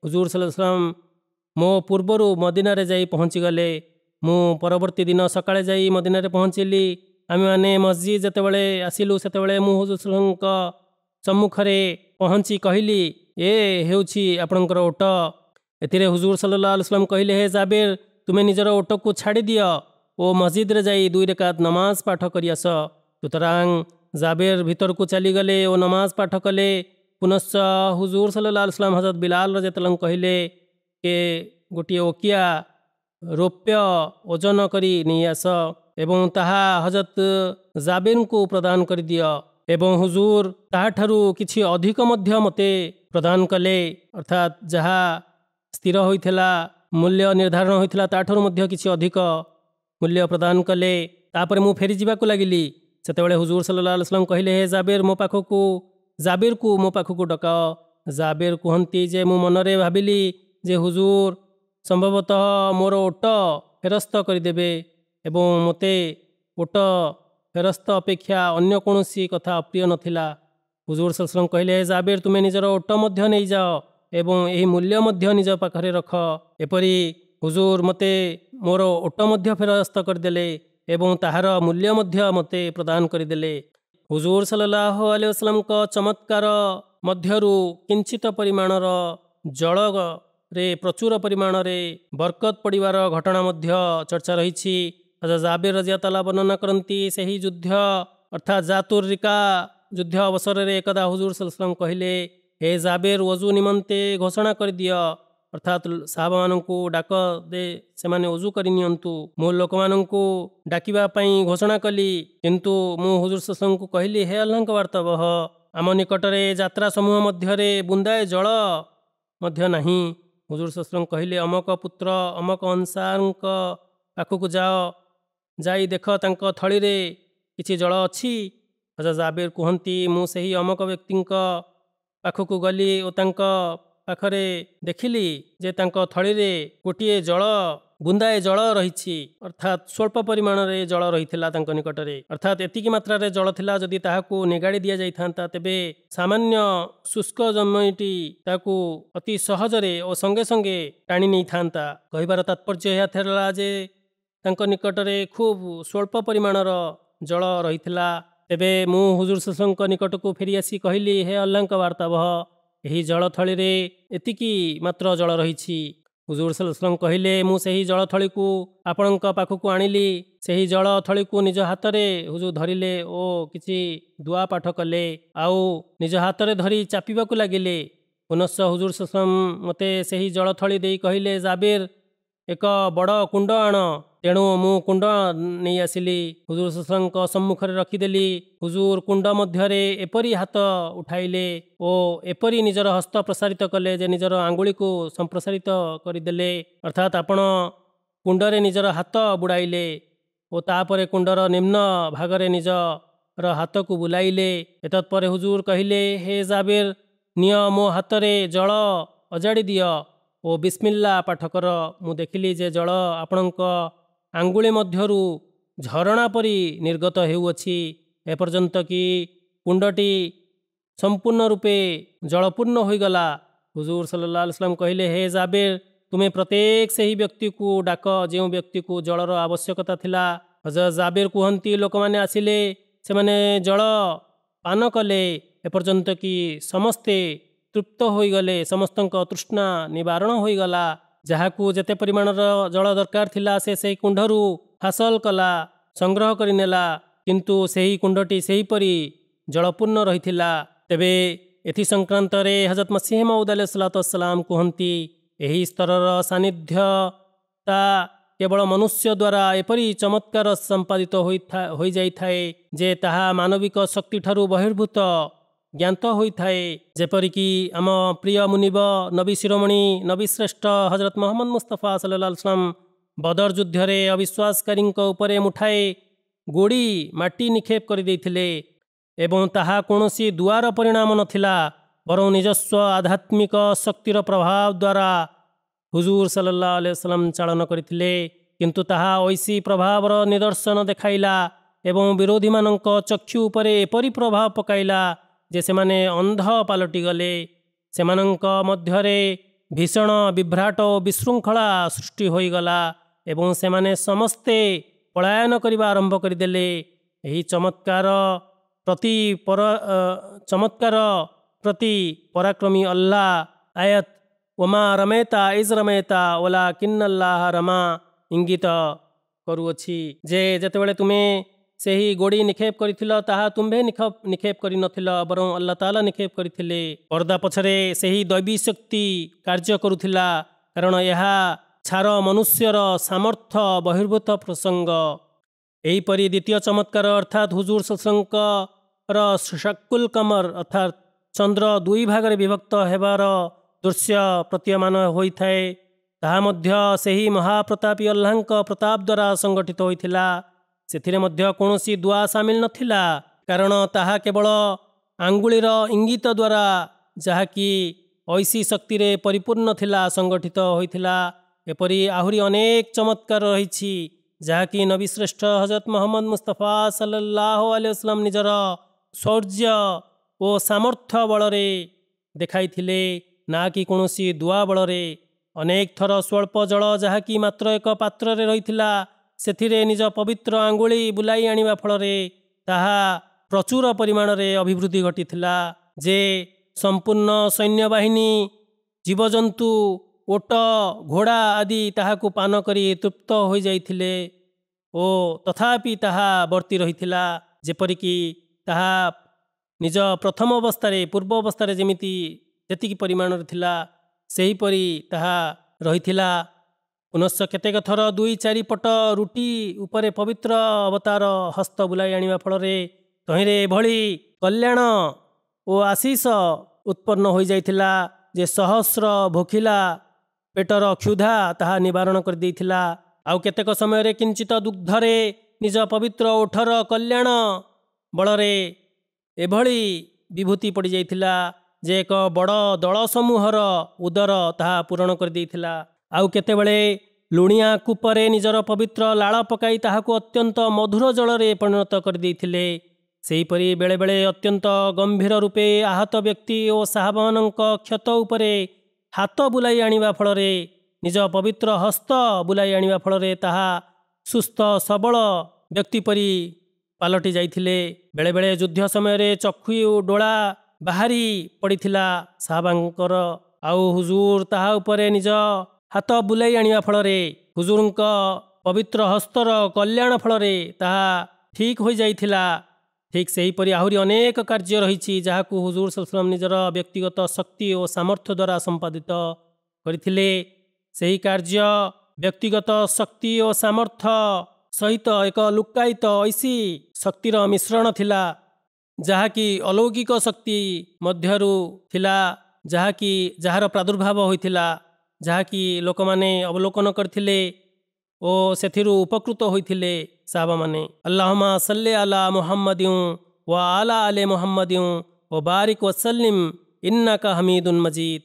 ହୁଜୁର ସଲ୍ଲଲ୍ଲାହୁ ଆଲାଇହି वसल्लम ମୋ ପୂର୍ବରୁ ମଦିନାରେ ଯାଇ ପହଞ୍ଚିଗଲେ। ମୁଁ ପରବର୍ତ୍ତୀ ଦିନ ସକାଳେ ଯାଇ ମଦିନାରେ ପହଞ୍ଚିଲି। ଆମେମାନେ ମସଜିଦ୍ ଯେତେବେଳେ ଆସିଲୁ ସେତେବେଳେ ମୁଁ ହୁଜୁର ସଲ୍ଲଲ୍ଲାହୁ ଆଲାଇହି वसल्लमଙ୍କ ସମ୍ମୁଖରେ ପହଞ୍ଚି କହିଲି, ଏ ହେଉଛି ଆପଣଙ୍କର ଓଟ। ଏଥିରେ ହୁଜୁର ସଲ୍ଲଲ୍ଲାହୁ ଆଲାଇହି वसल्लम କହିଲେ, ହେ ଜାବେର, ତୁମେ ନିଜର ଓଟକୁ ଛାଡ଼ିଦିଅ ଓ ମସଜିଦରେ ଯାଇ 2 ରକାତ ନମାଜ ପାଠ କରିଆସ। ସୁତରାଂ ଜାବେର ଭିତରକୁ ଚାଲିଗଲେ ଓ ନମାଜ ପାଠ କଲେ। ପୁନଶ୍ଚ ହୁଜୁର ସଲ୍ଲଲ୍ଲାହୁ ଆଲାଇହି वसल्लम ହଜରତ ବିଲାଲ ରାଦିୟଲ୍ଲାହୁ ଆନହୁ କହିଲେ, କି ଗୋଟିଏ ଓକିଆ ରୌପ୍ୟ ଓଜନ କରି ନେଇ ଆସ ଏବଂ ତାହା ହଜରତ ଜାବେରଙ୍କୁ ପ୍ରଦାନ କରିଦିଅ। ଏବଂ ହୁଜୁର ତାହାଠାରୁ କିଛି ଅଧିକ ମଧ୍ୟ ମୋତେ ପ୍ରଦାନ କଲେ, ଅର୍ଥାତ୍ ଯାହା ସ୍ଥିର ହୋଇଥିଲା, ମୂଲ୍ୟ ନିର୍ଦ୍ଧାରଣ ହୋଇଥିଲା, ତାଠାରୁ ମଧ୍ୟ କିଛି ଅଧିକ ମୂଲ୍ୟ ପ୍ରଦାନ କଲେ। ତାପରେ ମୁଁ ଫେରିଯିବାକୁ ଲାଗିଲି। ସେତେବେଳେ ହୁଜୁର ସଲ୍ଲଲ୍ଲାହୁ ଆଲାଇହି वसल्लम କହିଲେ, ହେ ଜାବେର, ଜାବେରକୁ ମୋ ପାଖକୁ ଡକାଅ। ଜାବେର କୁହନ୍ତି ଯେ ମୁଁ ମନରେ ଭାବିଲି ଯେ ହୁଜୁର ସମ୍ଭବତଃ ମୋର ଓଟ ଫେରସ୍ତ କରିଦେବେ ଏବଂ ମୋତେ ଓଟ ଫେରସ୍ତ ଅପେକ୍ଷା ଅନ୍ୟ କୌଣସି କଥା ଅପ୍ରିୟ ନଥିଲା। ହୁଜୁର ସଲ୍ଲଲ୍ଲାହୁ ଆଲାଇହି वसल्लम କହିଲେ, ହେ ଜାବେର, ତୁମେ ନିଜର ଓଟ ମଧ୍ୟ ନେଇଯାଅ ଏବଂ ଏହି ମୂଲ୍ୟ ମଧ୍ୟ ନିଜ ପାଖରେ ରଖ। ଏପରି ହୁଜୁର ମୋତେ ମୋର ଓଟ ମଧ୍ୟ ଫେରସ୍ତ କରିଦେଲେ ଏବଂ ତାହାର ମୂଲ୍ୟ ମଧ୍ୟ ମୋତେ ପ୍ରଦାନ କରିଦେଲେ। ହୁଜୁର ସଲ୍ଲଲ୍ଲାହୁ ଆଲାଇହି वसल्लमଙ୍କ ଚମତ୍କାର ମଧ୍ୟରୁ କିଞ୍ଚିତ ପରିମାଣର ଜଳରେ ପ୍ରଚୁର ପରିମାଣରେ ବରକତ ପଡ଼ିବାର ଘଟଣା ମଧ୍ୟ ଚର୍ଚ୍ଚା ରହିଛି। ହଜରତ ଜାବେର ରାଦିୟଲ୍ଲାହୁ ବର୍ଣ୍ଣନା କରନ୍ତି, ସେହି ଯୁଦ୍ଧ ଅର୍ଥାତ୍ ଜାତୁର ରିକା ଯୁଦ୍ଧ ଅବସରରେ ଏକଦା ହୁଜୁର ସଲ୍ଲଲ୍ଲାହୁ ଆଲାଇହି वसल्लम କହିଲେ, ହେ ଜାବେର, ଓଜୁ ନିମନ୍ତେ ଘୋଷଣା କରିଦିଅ, ଅର୍ଥାତ୍ ସାହାବାମାନଙ୍କୁ ଡାକ ଦେ ସେମାନେ ଓଜୁ କରିନିଅନ୍ତୁ। ମୁଁ ଲୋକମାନଙ୍କୁ ଡାକିବା ପାଇଁ ଘୋଷଣା କଲି, କିନ୍ତୁ ମୁଁ ହୁଜୁର ସଲ୍ଲଲ୍ଲାହୁ ଆଲାଇହି वसल्लमଙ୍କୁ କହିଲି, ହେ ଆଲ୍ଲାହଙ୍କ ବାର୍ତ୍ତାବହ, ଆମ ନିକଟରେ ଯାତ୍ରା ସମୂହ ମଧ୍ୟରେ ବୁନ୍ଦାଏ ଜଳ ମଧ୍ୟ ନାହିଁ। ହୁଜୁର ସଲ୍ଲଲ୍ଲାହୁ ଆଲାଇହି वसल्लम କହିଲେ, ଅମକ ପୁତ୍ର ଅମକ ଅନସାରଙ୍କ ପାଖକୁ ଯାଅ, ଯାଇ ଦେଖ ତାଙ୍କ ଥଳିରେ କିଛି ଜଳ ଅଛି। ହଜରତ ଜାବେର କୁହନ୍ତି, ମୁଁ ସେହି ଅମକ ବ୍ୟକ୍ତିଙ୍କ ପାଖକୁ ଗଲି ଓ ତାଙ୍କ ପାଖରେ ଦେଖିଲି ଯେ ତାଙ୍କ ଥଳିରେ ଗୋଟିଏ ବୁନ୍ଦାଏ ଜଳ ରହିଛି, ଅର୍ଥାତ୍ ସ୍ୱଳ୍ପ ପରିମାଣରେ ଜଳ ରହିଥିଲା ତାଙ୍କ ନିକଟରେ, ଅର୍ଥାତ୍ ଏତିକି ମାତ୍ରାରେ ଜଳ ଥିଲା ଯଦି ତାହାକୁ ନିଗାଡ଼ି ଦିଆଯାଇଥାନ୍ତା ତେବେ ସାମାନ୍ୟ ଶୁଷ୍କ ଜମିଟି ତାକୁ ଅତି ସହଜରେ ଓ ସଙ୍ଗେ ସଙ୍ଗେ ଟାଣି ନେଇଥାନ୍ତା। କହିବାର ତାତ୍ପର୍ଯ୍ୟ ଏହା ଥିଲା ଯେ ତାଙ୍କ ନିକଟରେ ଖୁବ୍ ସ୍ୱଳ୍ପ ପରିମାଣର ଜଳ ରହିଥିଲା। ତେବେ ମୁଁ ହୁଜୁର ସଲ୍ଲଲ୍ଲାହୁ ଆଲାଇହି वसल्लमଙ୍କ ନିକଟକୁ ଫେରିଆସି କହିଲି, ହେ ଆଲ୍ଲାହଙ୍କ ବାର୍ତ୍ତାବହ, ଏହି ଜଳଥଳିରେ ଏତିକି ମାତ୍ର ଜଳ ରହିଛି। ହୁଜୁର ସଲ୍ଲଲ୍ଲାହୁ ଆଲାଇହି वसल्लम କହିଲେ, ମୁଁ ସେହି ଜଳଥଳିକୁ ଆପଣଙ୍କ ପାଖକୁ ଆଣିଲି। ସେହି ଜଳଥଳିକୁ ନିଜ ହାତରେ ହୁଜୁର ଧରିଲେ ଓ କିଛି ଦୁଆ ପାଠ କଲେ, ଆଉ ନିଜ ହାତରେ ଧରି ଚାପିବାକୁ ଲାଗିଲେ। ପୁନଶ୍ଚ ହୁଜୁର ସଲ୍ଲଲ୍ଲାହୁ ଆଲାଇହି वसल्लम ମୋତେ ସେହି ଜଳଥଳି ଦେଇ କହିଲେ, ଜାବେର, ଏକ ବଡ଼ କୁଣ୍ଡ ଆଣ। ତେଣୁ ମୁଁ କୁଣ୍ଡ ନେଇ ଆସିଲି, ହୁଜୁର ସଲ୍ଲଲ୍ଲାହୁ ଆଲାଇହି वसल्लमଙ୍କ ସମ୍ମୁଖରେ ରଖିଦେଲି। ହୁଜୁର କୁଣ୍ଡ ମଧ୍ୟରେ ଏପରି ହାତ ଉଠାଇଲେ ଓ ଏପରି ନିଜର ହସ୍ତ ପ୍ରସାରିତ କଲେ ଯେ ନିଜର ଆଙ୍ଗୁଳିକୁ ସମ୍ପ୍ରସାରିତ କରିଦେଲେ, ଅର୍ଥାତ୍ ଆପଣ କୁଣ୍ଡରେ ନିଜର ହାତ ବୁଡ଼ାଇଲେ ଓ ତାପରେ କୁଣ୍ଡର ନିମ୍ନ ଭାଗରେ ନିଜର ହାତକୁ ବୁଲାଇଲେ। ଏତତ୍ପରେ ହୁଜୁର କହିଲେ, ହେ ଜାବେର, ନିଅ ମୋ ହାତରେ ଜଳ ଅଜାଡ଼ି ଦିଅ ଓ ବିସ୍ମିଲ୍ଲା ପାଠ କର। ମୁଁ ଦେଖିଲି ଯେ ଜଳ ଆପଣଙ୍କ ଆଙ୍ଗୁଳି ମଧ୍ୟରୁ ଝରଣା ପରି ନିର୍ଗତ ହେଉଅଛି ଏପର୍ଯ୍ୟନ୍ତ କି କୁଣ୍ଡଟି ସମ୍ପୂର୍ଣ୍ଣ ରୂପେ ଜଳପୂର୍ଣ୍ଣ ହୋଇଗଲା। ହୁଜୁର ସଲ୍ଲଲ୍ଲାହୁ ଆଲାଇହି वसल्लम କହିଲେ, ହେ ଜାବେର, ତୁମେ ପ୍ରତ୍ୟେକ ସେହି ବ୍ୟକ୍ତିକୁ ଡାକ ଯେଉଁ ବ୍ୟକ୍ତିକୁ ଜଳର ଆବଶ୍ୟକତା ଥିଲା। ହଜରତ ଜାବେର କୁହନ୍ତି, ଲୋକମାନେ ଆସିଲେ, ସେମାନେ ଜଳ ପାନ କଲେ ଏପର୍ଯ୍ୟନ୍ତ କି ସମସ୍ତେ ତୃପ୍ତ ହୋଇଗଲେ, ସମସ୍ତଙ୍କ ତୃଷ୍ଣା ନିବାରଣ ହୋଇଗଲା। ଯାହାକୁ ଯେତେ ପରିମାଣର ଜଳ ଦରକାର ଥିଲା ସେ ସେହି କୁଣ୍ଡରୁ ହାସଲ କଲା, ସଂଗ୍ରହ କରିନେଲା, କିନ୍ତୁ ସେହି କୁଣ୍ଡଟି ସେହିପରି ଜଳପୂର୍ଣ୍ଣ ରହିଥିଲା। ତେବେ ଏଥି ସଂକ୍ରାନ୍ତରେ ହଜରତ ମସିହ ମଉଦ ଆଲୈହିସ୍ସଲାମ କୁହନ୍ତି, ଏହି ସ୍ତରର ସାନ୍ନିଧ୍ୟତା କେବଳ ମନୁଷ୍ୟ ଦ୍ୱାରା ଏପରି ଚମତ୍କାର ସମ୍ପାଦିତ ହୋଇଯାଇଥାଏ ଯେ ତାହା ମାନବିକ ଶକ୍ତିଠାରୁ ବହିର୍ଭୂତ ଜ୍ଞାତ ହୋଇଥାଏ। ଯେପରିକି ଆମ ପ୍ରିୟ ମୁନିବ ନବୀ ଶିରୋମଣି ନବୀ ଶ୍ରେଷ୍ଠ ହଜରତ ମୁହମ୍ମଦ ମୁସ୍ତଫା ସଲ୍ଲଲ୍ଲାହୁ ଆଲାଇହି वसल्लम ବଦର ଯୁଦ୍ଧରେ ଅବିଶ୍ୱାସକାରୀଙ୍କ ଉପରେ ମୁଠାଏ ଗୋଡ଼ି ମାଟି ନିକ୍ଷେପ କରିଦେଇଥିଲେ ଏବଂ ତାହା କୌଣସି ଦୁଆର ପରିଣାମ ନଥିଲା, ବରଂ ନିଜସ୍ୱ ଆଧ୍ୟାତ୍ମିକ ଶକ୍ତିର ପ୍ରଭାବ ଦ୍ୱାରା ହୁଜୁର ସଲ୍ଲଲ୍ଲାହୁ ଆଲାଇହି वसल्लम ଚାଳନ କରିଥିଲେ। କିନ୍ତୁ ତାହା ଐଶୀ ପ୍ରଭାବର ନିଦର୍ଶନ ଦେଖାଇଲା ଏବଂ ବିରୋଧୀମାନଙ୍କ ଚକ୍ଷୁ ଉପରେ ଏପରି ପ୍ରଭାବ ପକାଇଲା ଯେ ସେମାନେ ଅନ୍ଧ ପାଲଟିଗଲେ। ସେମାନଙ୍କ ମଧ୍ୟରେ ଭୀଷଣ ବିଭ୍ରାଟ ଓ ବିଶୃଙ୍ଖଳା ସୃଷ୍ଟି ହୋଇଗଲା ଏବଂ ସେମାନେ ସମସ୍ତେ ପଳାୟନ କରିବା ଆରମ୍ଭ କରିଦେଲେ। ଏହି ଚମତ୍କାର ପ୍ରତି ପରାକ୍ରମୀ ଅଲ୍ଲାହ ଆୟତ ଓମା ରମେତା ଇଜ ରମେତା ଓଲା କିନ୍ନଲ୍ଲାହ ରମା ଇଙ୍ଗିତ କରୁଅଛି ଯେ ଯେତେବେଳେ ତୁମେ ସେହି ଗୋଡ଼ି ନିକ୍ଷେପ କରିଥିଲ ତାହା ତୁମ୍ଭେ ନିକ୍ଷେପ କରିନଥିଲ, ବରଂ ଆଲ୍ଲାହ ତାଆଲା ନିକ୍ଷେପ କରିଥିଲେ। ପର୍ଦ୍ଦା ପଛରେ ସେହି ଦୈବୀ ଶକ୍ତି କାର୍ଯ୍ୟ କରୁଥିଲା, କାରଣ ଏହା ଛାର ମନୁଷ୍ୟର ସାମର୍ଥ୍ୟ ବହିର୍ଭୂତ ପ୍ରସଙ୍ଗ। ଏହିପରି ଦ୍ୱିତୀୟ ଚମତ୍କାର ଅର୍ଥାତ୍ ହୁଜୁର ସଲ୍ଲଲ୍ଲାହୁଙ୍କର ଶକୁଲ କମର ଅର୍ଥାତ୍ ଚନ୍ଦ୍ର ଦୁଇ ଭାଗରେ ବିଭକ୍ତ ହେବାର ଦୃଶ୍ୟ ପ୍ରତୀୟମାନ ହୋଇଥାଏ। ତାହା ମଧ୍ୟ ସେହି ମହାପ୍ରତାପୀ ଅଲ୍ଲାହଙ୍କ ପ୍ରତାପ ଦ୍ୱାରା ସଂଗଠିତ ହୋଇଥିଲା। ସେଥିରେ ମଧ୍ୟ କୌଣସି ଦୁଆ ସାମିଲ ନଥିଲା, କାରଣ ତାହା କେବଳ ଆଙ୍ଗୁଳିର ଇଙ୍ଗିତ ଦ୍ୱାରା, ଯାହାକି ଐଶୀ ଶକ୍ତିରେ ପରିପୂର୍ଣ୍ଣ ଥିଲା, ସଂଗଠିତ ହୋଇଥିଲା। ଏପରି ଆହୁରି ଅନେକ ଚମତ୍କାର ରହିଛି ଯାହାକି ନବୀ ଶ୍ରେଷ୍ଠ ହଜରତ ମୁହମ୍ମଦ ମୁସ୍ତଫା ସଲ୍ଲଲ୍ଲାହୁ ଆଲାଇହି वसल्लम ନିଜର ଶୌର୍ଯ୍ୟ ଓ ସାମର୍ଥ୍ୟ ବଳରେ ଦେଖାଇଥିଲେ, ନା କି କୌଣସି ଦୁଆ ବଳରେ। ଅନେକ ଥର ସ୍ୱଳ୍ପ ଜଳ ଯାହାକି ମାତ୍ର ଏକ ପାତ୍ରରେ ରହିଥିଲା, ସେଥିରେ ନିଜ ପବିତ୍ର ଆଙ୍ଗୁଳି ବୁଲାଇ ଆଣିବା ଫଳରେ ତାହା ପ୍ରଚୁର ପରିମାଣରେ ଅଭିବୃଦ୍ଧି ଘଟିଥିଲା ଯେ ସମ୍ପୂର୍ଣ୍ଣ ସୈନ୍ୟବାହିନୀ, ଜୀବଜନ୍ତୁ, ଓଟ, ଘୋଡ଼ା ଆଦି ତାହାକୁ ପାନ କରି ତୃପ୍ତ ହୋଇଯାଇଥିଲେ ଓ ତଥାପି ତାହା ବର୍ତ୍ତି ରହିଥିଲା। ଯେପରିକି ତାହା ନିଜ ପ୍ରଥମ ଅବସ୍ଥାରେ, ପୂର୍ବ ଅବସ୍ଥାରେ ଯେତିକି ପରିମାଣରେ ଥିଲା ସେହିପରି ତାହା ରହିଥିଲା। ପୁନଶ୍ଚ କେତେକ ଥର 2-4 ପଟ ରୁଟି ଉପରେ ପବିତ୍ର ଅବତାର ହସ୍ତ ବୁଲାଇ ଆଣିବା ଫଳରେ ତହିଁରେ ଏଭଳି କଲ୍ୟାଣ ଓ ଆଶିଷ ଉତ୍ପନ୍ନ ହୋଇଯାଇଥିଲା ଯେ ସହସ୍ର ଭୋକିଲା ପେଟର କ୍ଷୁଧା ତାହା ନିବାରଣ କରିଦେଇଥିଲା। ଆଉ କେତେକ ସମୟରେ କିଞ୍ଚିତ ଦୁଗ୍ଧରେ ନିଜ ପବିତ୍ର ଓଠର କଲ୍ୟାଣ ବଳରେ ଏଭଳି ବିଭୂତି ପଡ଼ିଯାଇଥିଲା ଯେ ଏକ ବଡ଼ ଦଳ ସମୂହର ଉଦର ତାହା ପୂରଣ କରିଦେଇଥିଲା। ଆଉ କେତେବେଳେ ଲୁଣିଆ କୂପରେ ନିଜର ପବିତ୍ର ଲାଳ ପକାଇ ତାହାକୁ ଅତ୍ୟନ୍ତ ମଧୁର ଜଳରେ ପରିଣତ କରିଦେଇଥିଲେ। ସେହିପରି ବେଳେବେଳେ ଅତ୍ୟନ୍ତ ଗମ୍ଭୀର ରୂପେ ଆହତ ବ୍ୟକ୍ତି ଓ ସାହାବାମାନଙ୍କ କ୍ଷତ ଉପରେ ହାତ ବୁଲାଇ ଆଣିବା ଫଳରେ, ନିଜ ପବିତ୍ର ହସ୍ତ ବୁଲାଇ ଆଣିବା ଫଳରେ ତାହା ସୁସ୍ଥ ସବଳ ବ୍ୟକ୍ତି ପରି ପାଲଟି ଯାଇଥିଲେ। ବେଳେବେଳେ ଯୁଦ୍ଧ ସମୟରେ ଚକ୍ଷୁ ଡୋଳା ବାହାରି ପଡ଼ିଥିଲା ସାହାବାଙ୍କର, ଆଉ ହୁଜୁର ତାହା ଉପରେ ନିଜ ହାତ ବୁଲାଇ ଆଣିବା ଫଳରେ ହୁଜୁରଙ୍କ ପବିତ୍ର ହସ୍ତର କଲ୍ୟାଣ ଫଳରେ ତାହା ଠିକ୍ ହୋଇଯାଇଥିଲା। ଠିକ୍ ସେହିପରି ଆହୁରି ଅନେକ କାର୍ଯ୍ୟ ରହିଛି ଯାହାକୁ ହୁଜୁର ସଲ୍ଲଲ୍ଲାହୁ ଆଲାଇହି वसल्लम ନିଜର ବ୍ୟକ୍ତିଗତ ଶକ୍ତି ଓ ସାମର୍ଥ୍ୟ ଦ୍ୱାରା ସମ୍ପାଦିତ କରିଥିଲେ। ସେହି କାର୍ଯ୍ୟ ବ୍ୟକ୍ତିଗତ ଶକ୍ତି ଓ ସାମର୍ଥ୍ୟ ସହିତ ଏକ ଲୁକ୍କାୟିତ ଐଶୀ ଶକ୍ତିର ମିଶ୍ରଣ ଥିଲା, ଯାହାକି ଅଲୌକିକ ଶକ୍ତି ମଧ୍ୟରୁ ଥିଲା, ଯାହାର ପ୍ରାଦୁର୍ଭାବ ହୋଇଥିଲା, ଯାହାକି ଲୋକମାନେ ଅବଲୋକନ କରିଥିଲେ ଓ ସେଥିରୁ ଉପକୃତ ହୋଇଥିଲେ ସାହାବାମାନେ। ଆଲ୍ଲାହୁମ୍ମା ସଲ୍ଲି ଆଲା ମୁହମ୍ମଦିନ व आला आले मुहम्मदिन व बारिक वसल्लिम इन्नका हमीदुन मजीद।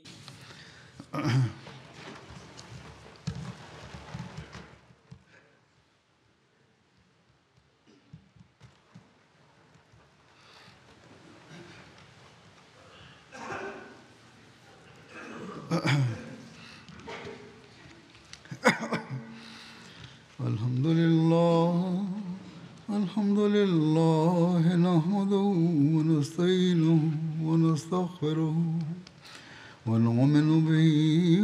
الحمد لله الحمد لله نحمده ونستعينه ونستغفره ونؤمن به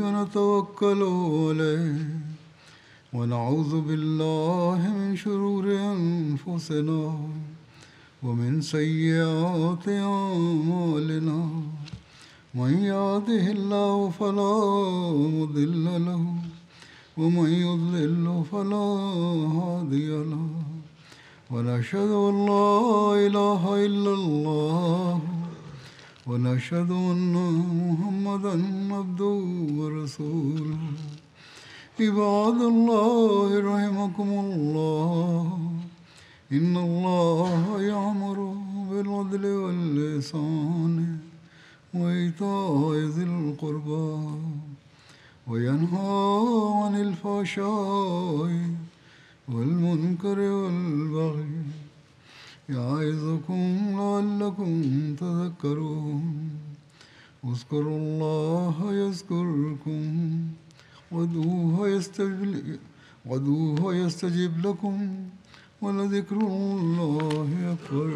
ونتوكل عليه ونعوذ بالله من شرور أنفسنا ومن سيئات أعمالنا من يهده الله فلا مضل له ومن يضلل فلا هادي له ونشهد أن لا إله إلا الله ونشهد أن محمدا عبده ورسوله عباد الله رحمكم الله إن الله يأمر بالعدل والإحسان وإيتاء ذي القربى وينهى عن الفحشاء والمنكر والبغي يعظكم لعلكم تذكرون اذكروا الله يذكركم وادعوه يستجب لكم ولذكر الله أكبر